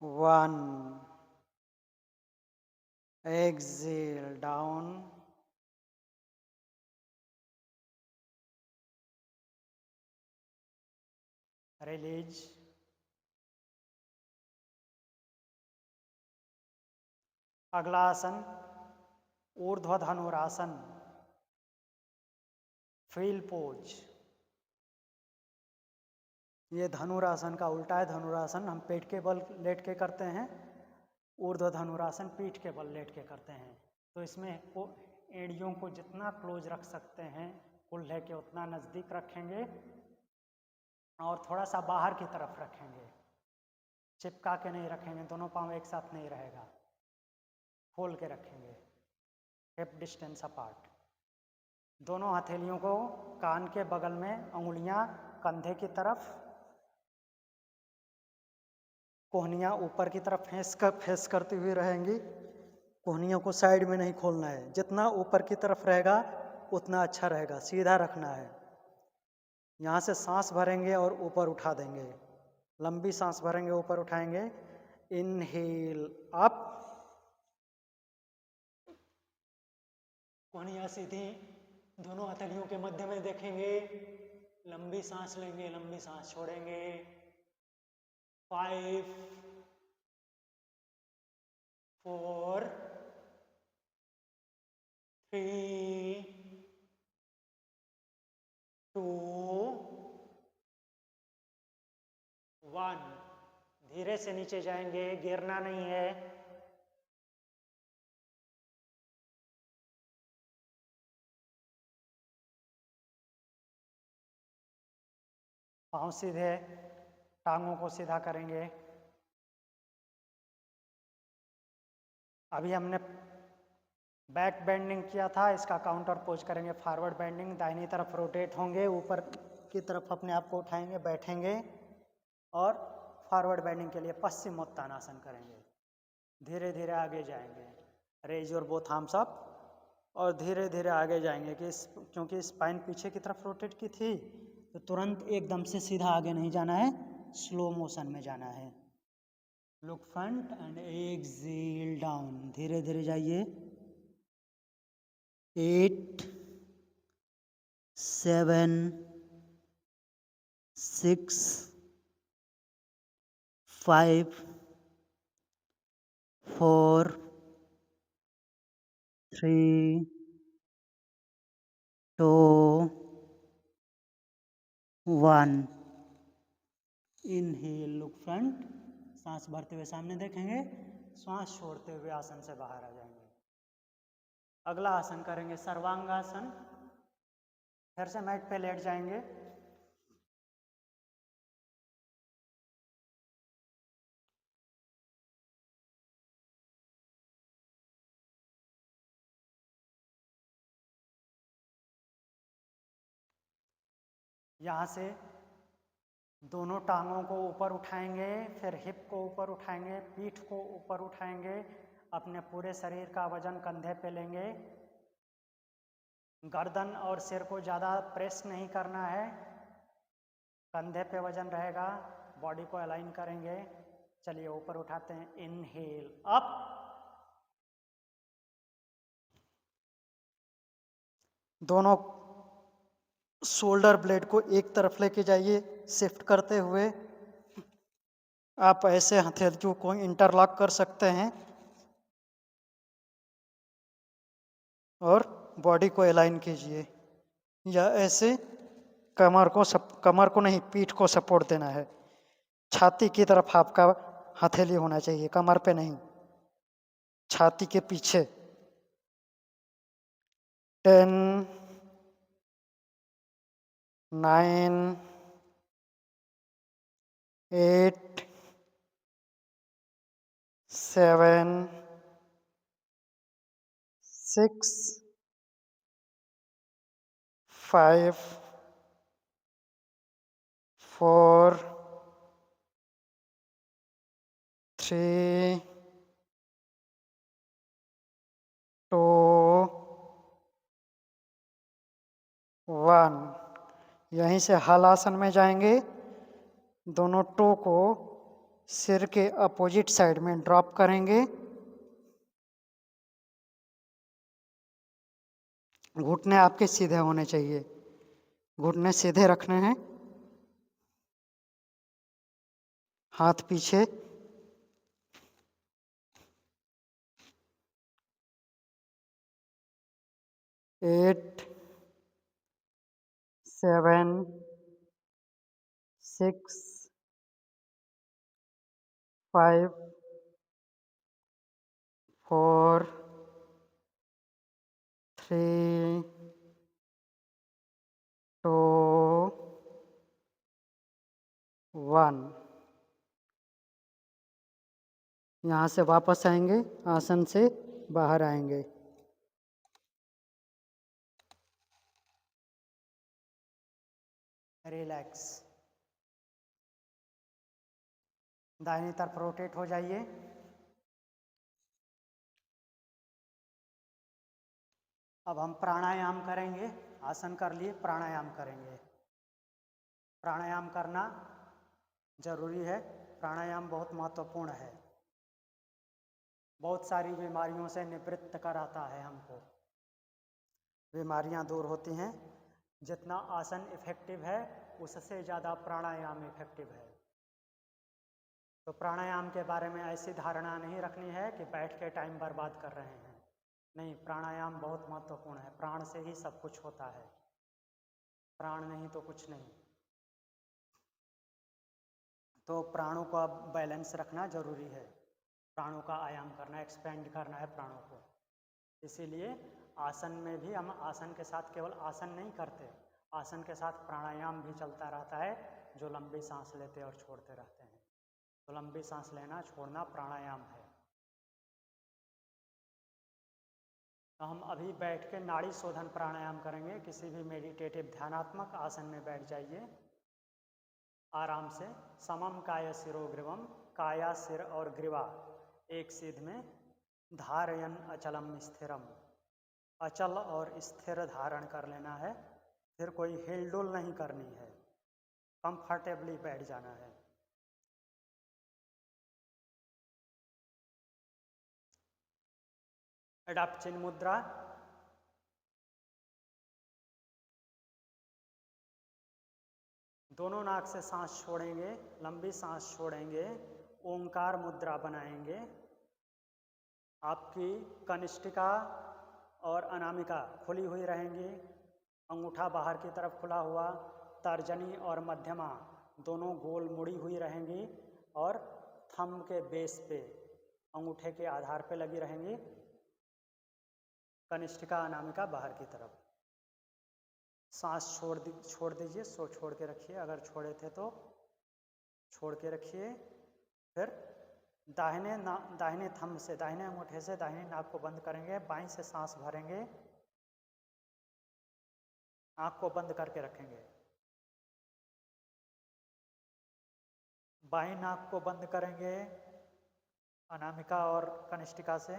1 exhale down, release. अगला आसन ऊर्ध्व धनुरासन, फील पोज। ये धनुरासन का उल्टा है। धनुरासन हम पेट के बल लेट के करते हैं, ऊर्ध्व धनुरासन पीठ के बल लेट के करते हैं। तो इसमें एड़ियों को जितना क्लोज रख सकते हैं कुल्हे के उतना नज़दीक रखेंगे और थोड़ा सा बाहर की तरफ रखेंगे, चिपका के नहीं रखेंगे, दोनों पाँव एक साथ नहीं रहेगा, खोल के रखेंगे, हिप डिस्टेंस अपार्ट। दोनों हथेलियों को कान के बगल में, अंगुलियां कंधे की तरफ, कोहनियाँ ऊपर की तरफ फेस करती हुई रहेंगी। कोहनियों को साइड में नहीं खोलना है, जितना ऊपर की तरफ रहेगा उतना अच्छा रहेगा, सीधा रखना है। यहाँ से सांस भरेंगे और ऊपर उठा देंगे, लंबी सांस भरेंगे, ऊपर उठाएंगे। इनहेल अप, कोहनियाँ सीधी, दोनों हथेलियों के मध्य में देखेंगे, लंबी सांस लेंगे, लंबी सांस छोड़ेंगे। 5 4 3 2 1। धीरे से नीचे जाएंगे, गिरना नहीं है। पाँव सीधे, टांगों को सीधा करेंगे। अभी हमने बैक बेंडिंग किया था, इसका काउंटर पोज करेंगे, फॉरवर्ड बेंडिंग। दाहिनी तरफ रोटेट होंगे, ऊपर की तरफ अपने आप को उठाएंगे, बैठेंगे और फॉरवर्ड बेंडिंग के लिए पश्चिमोत्तानासन करेंगे। धीरे धीरे आगे जाएंगे, raise your both arms up, और धीरे धीरे आगे जाएंगे क्योंकि स्पाइन पीछे की तरफ रोटेट की थी, तो तुरंत एकदम से सीधा आगे नहीं जाना है, स्लो मोशन में जाना है। Look front end exhale down, धीरे धीरे जाइए। 8 7 6 5 4 3 2 1। इनहेल, लुक फ्रंट, सांस भरते हुए सामने देखेंगे, श्वास छोड़ते हुए आसन से बाहर आ जाएंगे। अगला आसन करेंगे सर्वांगासन। फिर से मैट पे लेट जाएंगे, यहाँ से दोनों टांगों को ऊपर उठाएंगे, फिर हिप को ऊपर उठाएंगे, पीठ को ऊपर उठाएंगे, अपने पूरे शरीर का वजन कंधे पे लेंगे। गर्दन और सिर को ज़्यादा प्रेस नहीं करना है, कंधे पे वजन रहेगा, बॉडी को अलाइन करेंगे। चलिए ऊपर उठाते हैं, इनहेल अप, दोनों शोल्डर ब्लेड को एक तरफ लेके जाइए, शिफ्ट करते हुए। आप ऐसे हथेलियों को इंटरलॉक कर सकते हैं और बॉडी को अलाइन कीजिए, या ऐसे कमर को नहीं, पीठ को सपोर्ट देना है। छाती की तरफ आपका हथेली होना चाहिए, कमर पे नहीं, छाती के पीछे। 10 9 8 7 6 5 4 3 2 1। यहीं से हलासन में जाएंगे, दोनों टो को सिर के अपोजिट साइड में ड्रॉप करेंगे, घुटने आपके सीधे होने चाहिए, घुटने सीधे रखने हैं, हाथ पीछे, 8 7 6 5 4 3 2 1। यहाँ से वापस आएंगे, आसन से बाहर आएंगे। रिलैक्स। दाहिनी तरफ रोटेट हो जाइए। अब हम प्राणायाम करेंगे। आसन कर लिए, प्राणायाम करेंगे। प्राणायाम करना जरूरी है, प्राणायाम बहुत महत्वपूर्ण है, बहुत सारी बीमारियों से निवृत्त कराता है हमको, बीमारियां दूर होती हैं। जितना आसन इफेक्टिव है उससे ज़्यादा प्राणायाम इफेक्टिव है। तो प्राणायाम के बारे में ऐसी धारणा नहीं रखनी है कि बैठ के टाइम बर्बाद कर रहे हैं। नहीं, प्राणायाम बहुत महत्वपूर्ण है, प्राण से ही सब कुछ होता है, प्राण नहीं तो कुछ नहीं। तो प्राणों का बैलेंस रखना जरूरी है, प्राणों का आयाम करना, एक्सपेंड करना है प्राणों को। इसीलिए आसन में भी हम आसन के साथ केवल आसन नहीं करते, आसन के साथ प्राणायाम भी चलता रहता है, जो लंबी सांस लेते और छोड़ते रहते हैं। तो लंबी सांस लेना छोड़ना प्राणायाम है। तो हम अभी बैठ के नाड़ी शोधन प्राणायाम करेंगे। किसी भी मेडिटेटिव ध्यानात्मक आसन में बैठ जाइए आराम से। समम काय शिरोग्रीवम, काया सिर और ग्रीवा एक सीध में, धारयन अचलम स्थिरम, अचल और स्थिर धारण कर लेना है। फिर कोई हिलडुल नहीं करनी है, कंफर्टेबली बैठ जाना है। एडॉप्ट चिन्ह मुद्रा। दोनों नाक से सांस छोड़ेंगे, लंबी सांस छोड़ेंगे, ओंकार मुद्रा बनाएंगे। आपकी कनिष्ठिका और अनामिका खुली हुई रहेंगी, अंगूठा बाहर की तरफ खुला हुआ, तर्जनी और मध्यमा दोनों गोल मुड़ी हुई रहेंगी और थंब के बेस पे अंगूठे के आधार पे लगी रहेंगी। कनिष्ठिका अनामिका बाहर की तरफ। सांस छोड़ दीजिए, छोड़ के रखिए, अगर छोड़े थे तो छोड़ के रखिए। फिर दाहिने थंब से, दाहिने अंगूठे से दाहिने नाक को बंद करेंगे, बाईं से सांस भरेंगे, आँख को बंद करके रखेंगे। बाईं नाक को बंद करेंगे अनामिका और कनिष्ठिका से,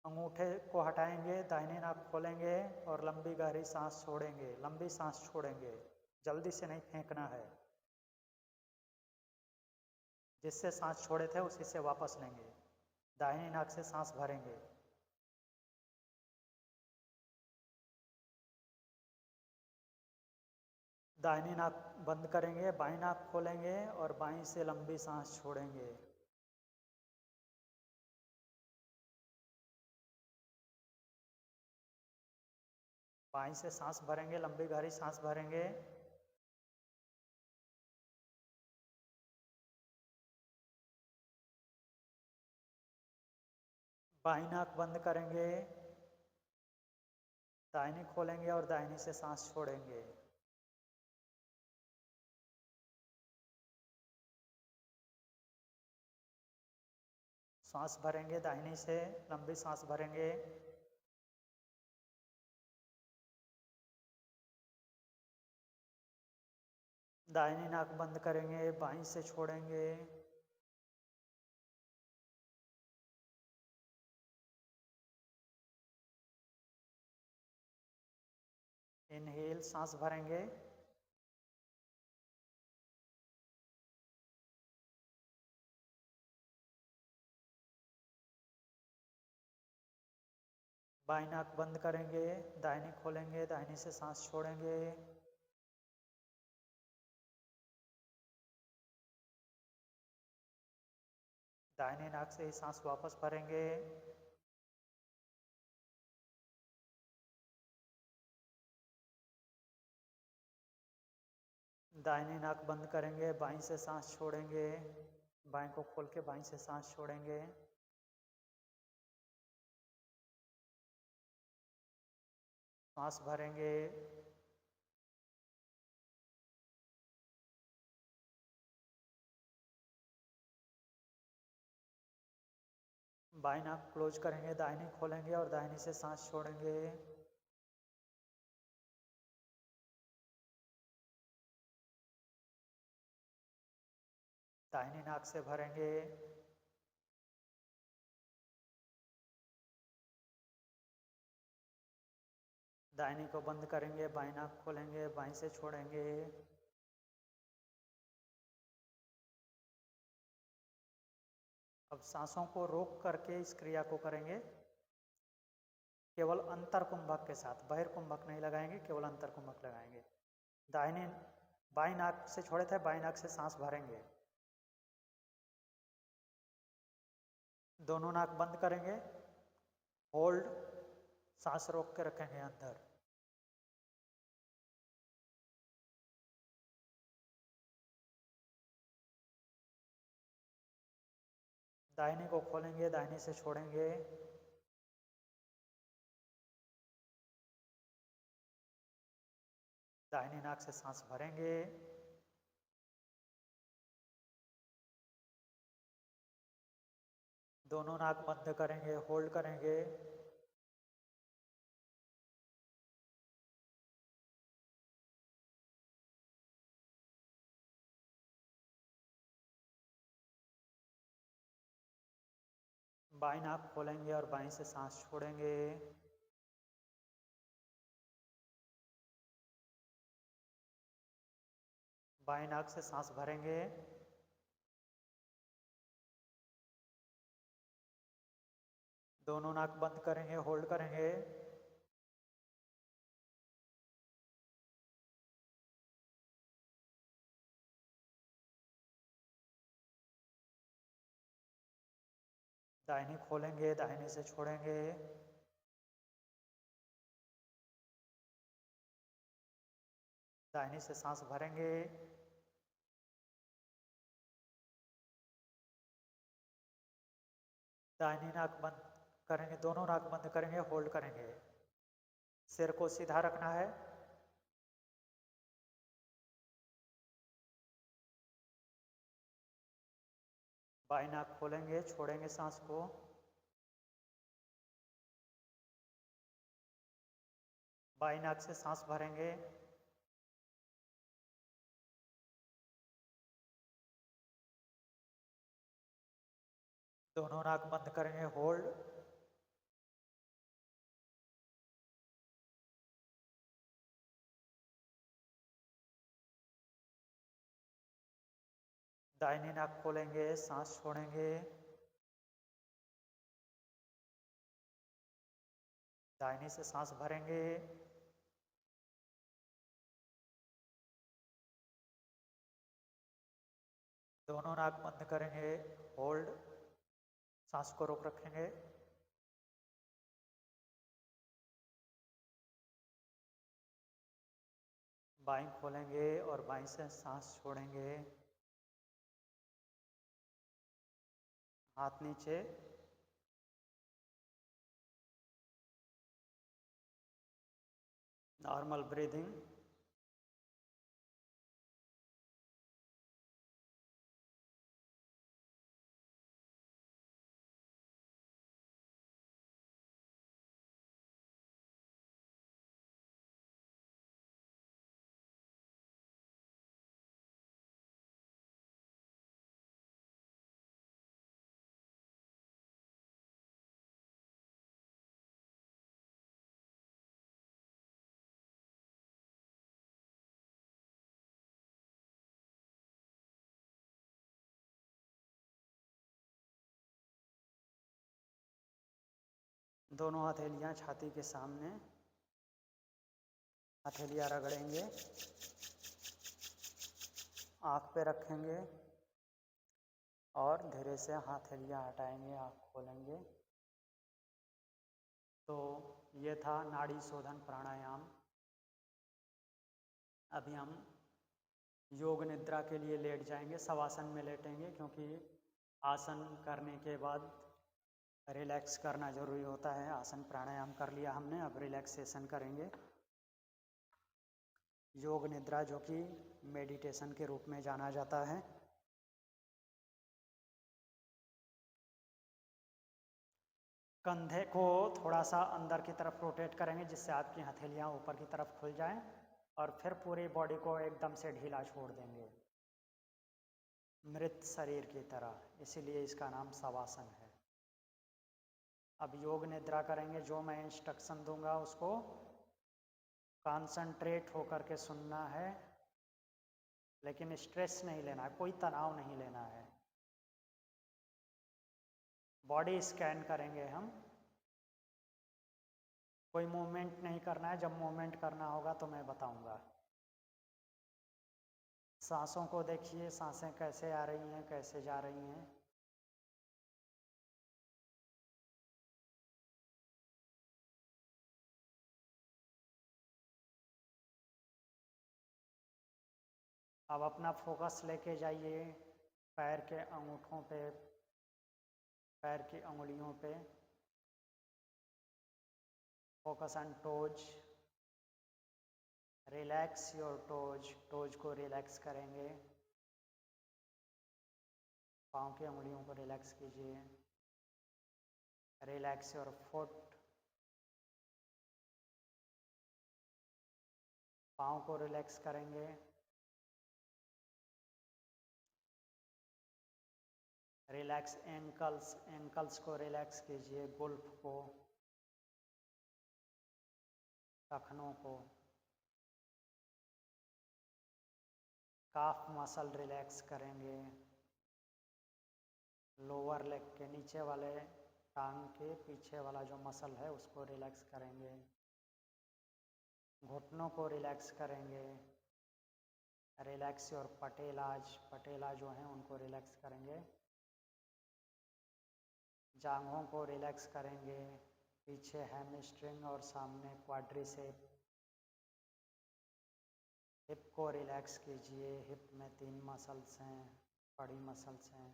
अंगूठे को हटाएंगे, दाहिनी नाक खोलेंगे और लंबी गहरी सांस छोड़ेंगे। लंबी सांस छोड़ेंगे, जल्दी से नहीं फेंकना है। जिससे सांस छोड़े थे उसी से वापस लेंगे। दाहिनी नाक से सांस भरेंगे, दाहिनी नाक बंद करेंगे, बाईं नाक खोलेंगे और बाईं से लंबी सांस छोड़ेंगे। बाईं से सांस भरेंगे, लंबी गहरी सांस भरेंगे, बाईं नाक बंद करेंगे, दाहिनी खोलेंगे और दाहिनी से सांस छोड़ेंगे। सांस भरेंगे दाहिनी से, लंबी सांस भरेंगे, दाहिनी नाक बंद करेंगे, बाईं से छोड़ेंगे, इनहेल, सांस भरेंगे, बाईं नाक बंद करेंगे, दाहिनी खोलेंगे, दाहिनी से सांस छोड़ेंगे, दाहिने नाक से ही सांस वापस भरेंगे, दाहिनी नाक बंद करेंगे, बाईं से सांस छोड़ेंगे, बाईं को खोल के बाईं से सांस छोड़ेंगे, सांस भरेंगे, बाईं नाक क्लोज करेंगे, दाहिनी खोलेंगे और दाहिनी से सांस छोड़ेंगे, दाहिनी नाक से भरेंगे, दाहिनी को बंद करेंगे, बाईं नाक खोलेंगे, बाईं से छोड़ेंगे, अब सांसों को रोक करके इस क्रिया को करेंगे, केवल अंतर कुंभक के साथ, बहिर कुंभक नहीं लगाएंगे, केवल अंतर कुंभक लगाएंगे। दाहिने बाईं नाक से छोड़े थे, बाईं नाक से सांस भरेंगे, दोनों नाक बंद करेंगे, होल्ड, सांस रोक के रखेंगे अंदर, दाहिने को खोलेंगे, दाहिने से छोड़ेंगे, दाहिनी नाक से सांस भरेंगे, दोनों नाक बंद करेंगे, होल्ड करेंगे, बाईं नाक खोलेंगे और बाईं से सांस छोड़ेंगे, बाईं नाक से सांस भरेंगे, दोनों नाक बंद करेंगे, होल्ड करेंगे, दाहिनी खोलेंगे, दाहिने से छोड़ेंगे, दाहिनी से सांस भरेंगे, दाहिनी नाक बंद करेंगे, दोनों नाक बंद करेंगे, होल्ड करेंगे, सिर को सीधा रखना है, बाईं नाक खोलेंगे, छोड़ेंगे सांस को, बाईं नाक से सांस भरेंगे, दोनों नाक बंद करेंगे, होल्ड, दाहिनी नाक खोलेंगे, सांस छोड़ेंगे, दाहिनी से सांस भरेंगे, दोनों नाक बंद करेंगे, होल्ड, सांस को रोक रखेंगे, बाईं खोलेंगे और बाईं से सांस छोड़ेंगे, हाथ नीचे, नॉर्मल ब्रीदिंग, दोनों हथेलियाँ छाती के सामने, हथेलियाँ रगड़ेंगे, आँख पे रखेंगे और धीरे से हथेलियाँ हटाएंगे, आँख खोलेंगे। तो ये था नाड़ी शोधन प्राणायाम। अभी हम योग निद्रा के लिए लेट जाएंगे, शवासन में लेटेंगे, क्योंकि आसन करने के बाद रिलैक्स करना ज़रूरी होता है। आसन प्राणायाम कर लिया हमने, अब रिलैक्सेशन करेंगे। योग निद्रा, जो कि मेडिटेशन के रूप में जाना जाता है। कंधे को थोड़ा सा अंदर की तरफ रोटेट करेंगे, जिससे आपकी हथेलियाँ ऊपर की तरफ खुल जाएं, और फिर पूरी बॉडी को एकदम से ढीला छोड़ देंगे, मृत शरीर की तरह, इसीलिए इसका नाम शवासन है। अब योग निद्रा करेंगे। जो मैं इंस्ट्रक्शन दूंगा उसको कॉन्सेंट्रेट होकर के सुनना है, लेकिन स्ट्रेस नहीं लेना है, कोई तनाव नहीं लेना है। बॉडी स्कैन करेंगे हम, कोई मूवमेंट नहीं करना है। जब मूवमेंट करना होगा तो मैं बताऊंगा। सांसों को देखिए, सांसें कैसे आ रही हैं, कैसे जा रही हैं। अब अपना फोकस लेके जाइए पैर के अंगूठों पे, पैर की अंगुलियों पे। Focus on toes, relax your toes. Toes को रिलैक्स करेंगे, पाँव की अंगुलियों को रिलैक्स कीजिए। रिलैक्स योर फुट, पाँव को रिलैक्स करेंगे। रिलैक्स एंकल्स, एंकल्स को रिलैक्स कीजिए, गुल्फ को, टखनों को। काफ मसल रिलैक्स करेंगे। लोअर लेग के नीचे वाले टांग के पीछे वाला जो मसल है उसको रिलैक्स करेंगे। घुटनों को रिलैक्स करेंगे। रिलैक्स और पटेलाज, पटेला जो हैं उनको रिलैक्स करेंगे। जांघों को रिलैक्स करेंगे, पीछे हैमस्ट्रिंग और सामने क्वाड्रिसेप। हिप को रिलैक्स कीजिए, हिप में 3 मसल्स हैं, बड़ी मसल्स हैं।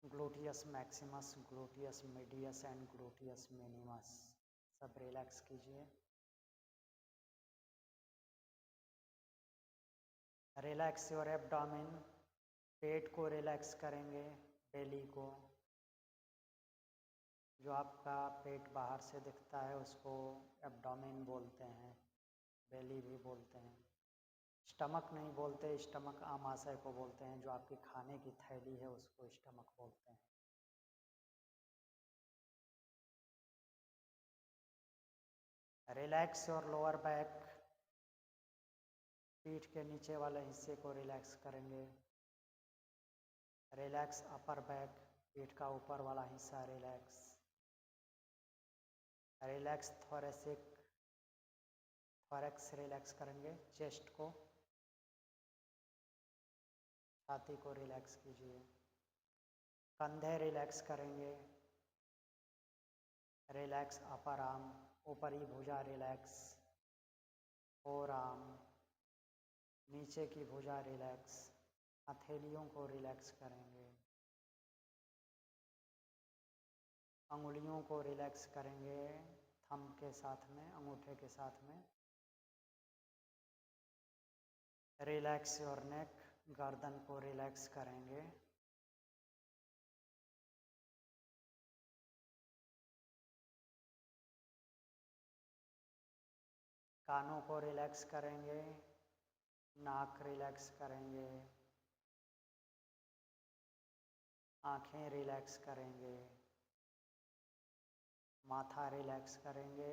Gluteus Maximus, gluteus medius and gluteus minimus, सब रिलैक्स कीजिए। रिलैक्स योर एब्डोमेन, पेट को रिलैक्स करेंगे, बेली को। जो आपका पेट बाहर से दिखता है उसको एब्डोमेन बोलते हैं, बेली भी बोलते हैं। स्टमक नहीं बोलते, स्टमक आमाशय को बोलते हैं। जो आपकी खाने की थैली है उसको स्टमक बोलते हैं। रिलैक्स योर लोअर बैक, पीठ के नीचे वाले हिस्से को रिलैक्स करेंगे। रिलैक्स अपर बैक, पीठ का ऊपर वाला हिस्सा relax. Relax thoracic, thorax relax करेंगे, चेस्ट को, छाती को रिलैक्स कीजिए। कंधे रिलैक्स करेंगे। रिलैक्स अपर आर्म, ऊपरी भुजा रिलैक्स। फोर आर्म, नीचे की भुजा रिलैक्स। हथेलियों को रिलैक्स करेंगे। अंगुलियों को रिलैक्स करेंगे, थंब के साथ में, अंगूठे के साथ में। रिलैक्स योर नेक, गर्दन को रिलैक्स करेंगे। कानों को रिलैक्स करेंगे, नाक रिलैक्स करेंगे, आंखें रिलैक्स करेंगे, माथा रिलैक्स करेंगे।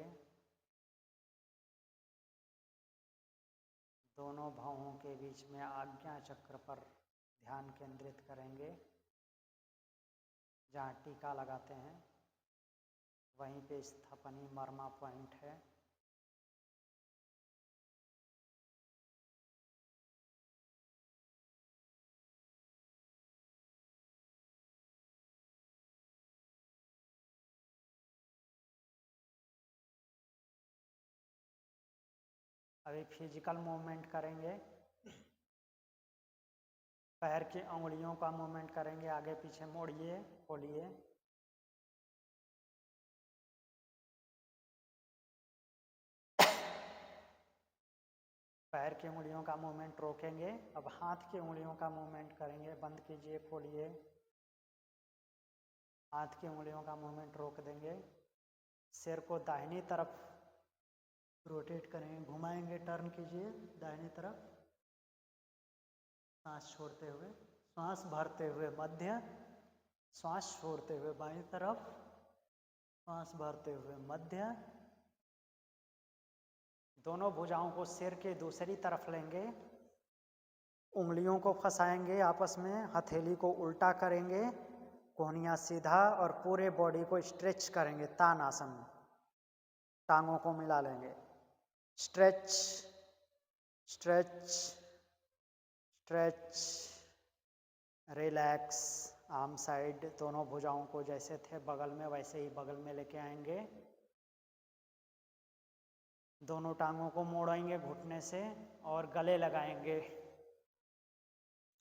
दोनों भौहों के बीच में आज्ञा चक्र पर ध्यान केंद्रित करेंगे, जहाँ टीका लगाते हैं। वहीं पे स्थापनी मर्मा पॉइंट है। अभी फिजिकल मूवमेंट करेंगे। पैर की उंगलियों का मूवमेंट करेंगे, आगे पीछे मोड़िए, खोलिए। पैर की उंगलियों का मूवमेंट रोकेंगे। अब हाथ की उंगलियों का मूवमेंट करेंगे। बंद कीजिए, खोलिए। हाथ की उंगलियों का मूवमेंट रोक देंगे। सिर को दाहिनी तरफ रोटेट करेंगे, घुमाएंगे, टर्न कीजिए दाहिनी तरफ। सांस छोड़ते हुए, श्वास भरते हुए मध्य, श्वास छोड़ते हुए बाईं तरफ, श्वास भरते हुए मध्य। दोनों भुजाओं को सिर के दूसरी तरफ लेंगे, उंगलियों को फंसाएंगे आपस में, हथेली को उल्टा करेंगे, कोहनियाँ सीधा और पूरे बॉडी को स्ट्रेच करेंगे। तानासन, टांगों को मिला लेंगे। Stretch stretch stretch, relax. Arm side, दोनों भुजाओं को जैसे थे बगल में वैसे ही बगल में लेके आएंगे। दोनों टांगों को मोड़ेंगे घुटने से और गले लगाएंगे।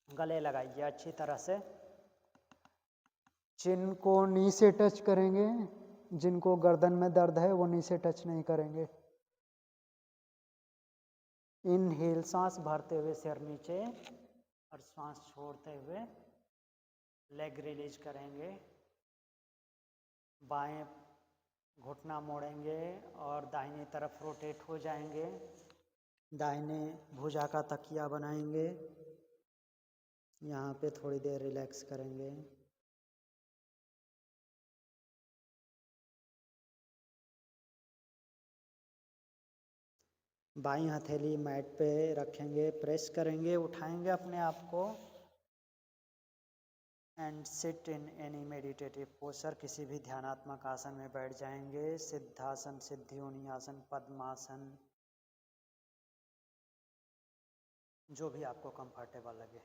गले लगाइए अच्छी तरह से। चिन को नी से टच करेंगे। जिनको गर्दन में दर्द है वो नी से टच नहीं करेंगे। इनहेल, सांस भरते हुए सिर नीचे और सांस छोड़ते हुए लेग रिलीज करेंगे। बाएं घुटना मोड़ेंगे और दाहिनी तरफ रोटेट हो जाएंगे। दाहिने भुजा का तकिया बनाएंगे। यहाँ पे थोड़ी देर रिलैक्स करेंगे। बाईं हथेली मैट पे रखेंगे, प्रेस करेंगे, उठाएंगे अपने आप को and sit in any meditative posture. किसी भी ध्यानात्मक आसन में बैठ जाएंगे। सिद्धासन, सिद्धियोनी आसन, पद्मासन, जो भी आपको कंफर्टेबल लगे।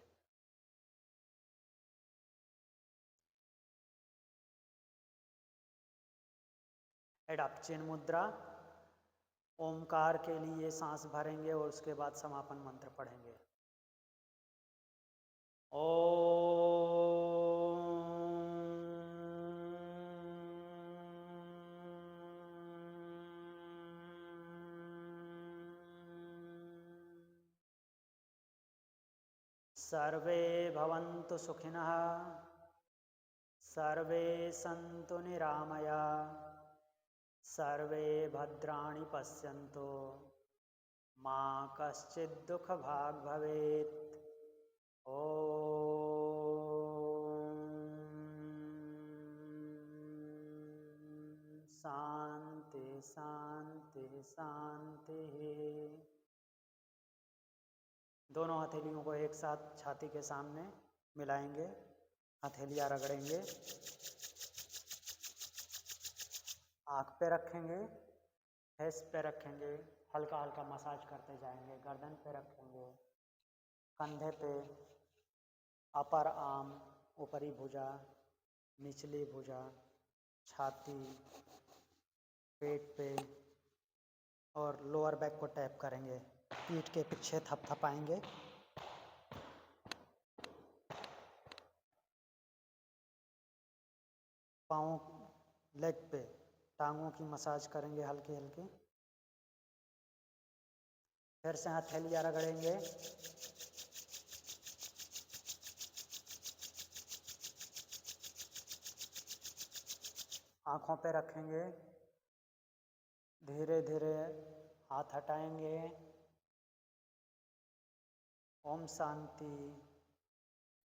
एडॉप्ट चिन मुद्रा। ओमकार के लिए सांस भरेंगे और उसके बाद समापन मंत्र पढ़ेंगे। सर्वे भवन्तु सुखिनः, सर्वे सन्तु निरामयाः, सर्वे भद्राणि पश्यन्तु, मा कश्चित् दुःखभाग् भवेत्। शांति शांति शांति। दोनों हथेलियों को एक साथ छाती के सामने मिलाएंगे, हथेलियां रगड़ेंगे, आँख पे रखेंगे, फेस पे रखेंगे, हल्का हल्का मसाज करते जाएंगे। गर्दन पे रखेंगे, कंधे पे, अपर आर्म, ऊपरी भुजा, निचली भुजा, छाती, पेट पे और लोअर बैक को टैप करेंगे। पीठ के पीछे थपथपाएंगे। पाँव लेग पे, टांगों की मसाज करेंगे हल्की हल्की। फिर से हथेलियां रगड़ेंगे। आँखों पे रखेंगे, धीरे धीरे हाथ हटाएंगे। ओम शांति।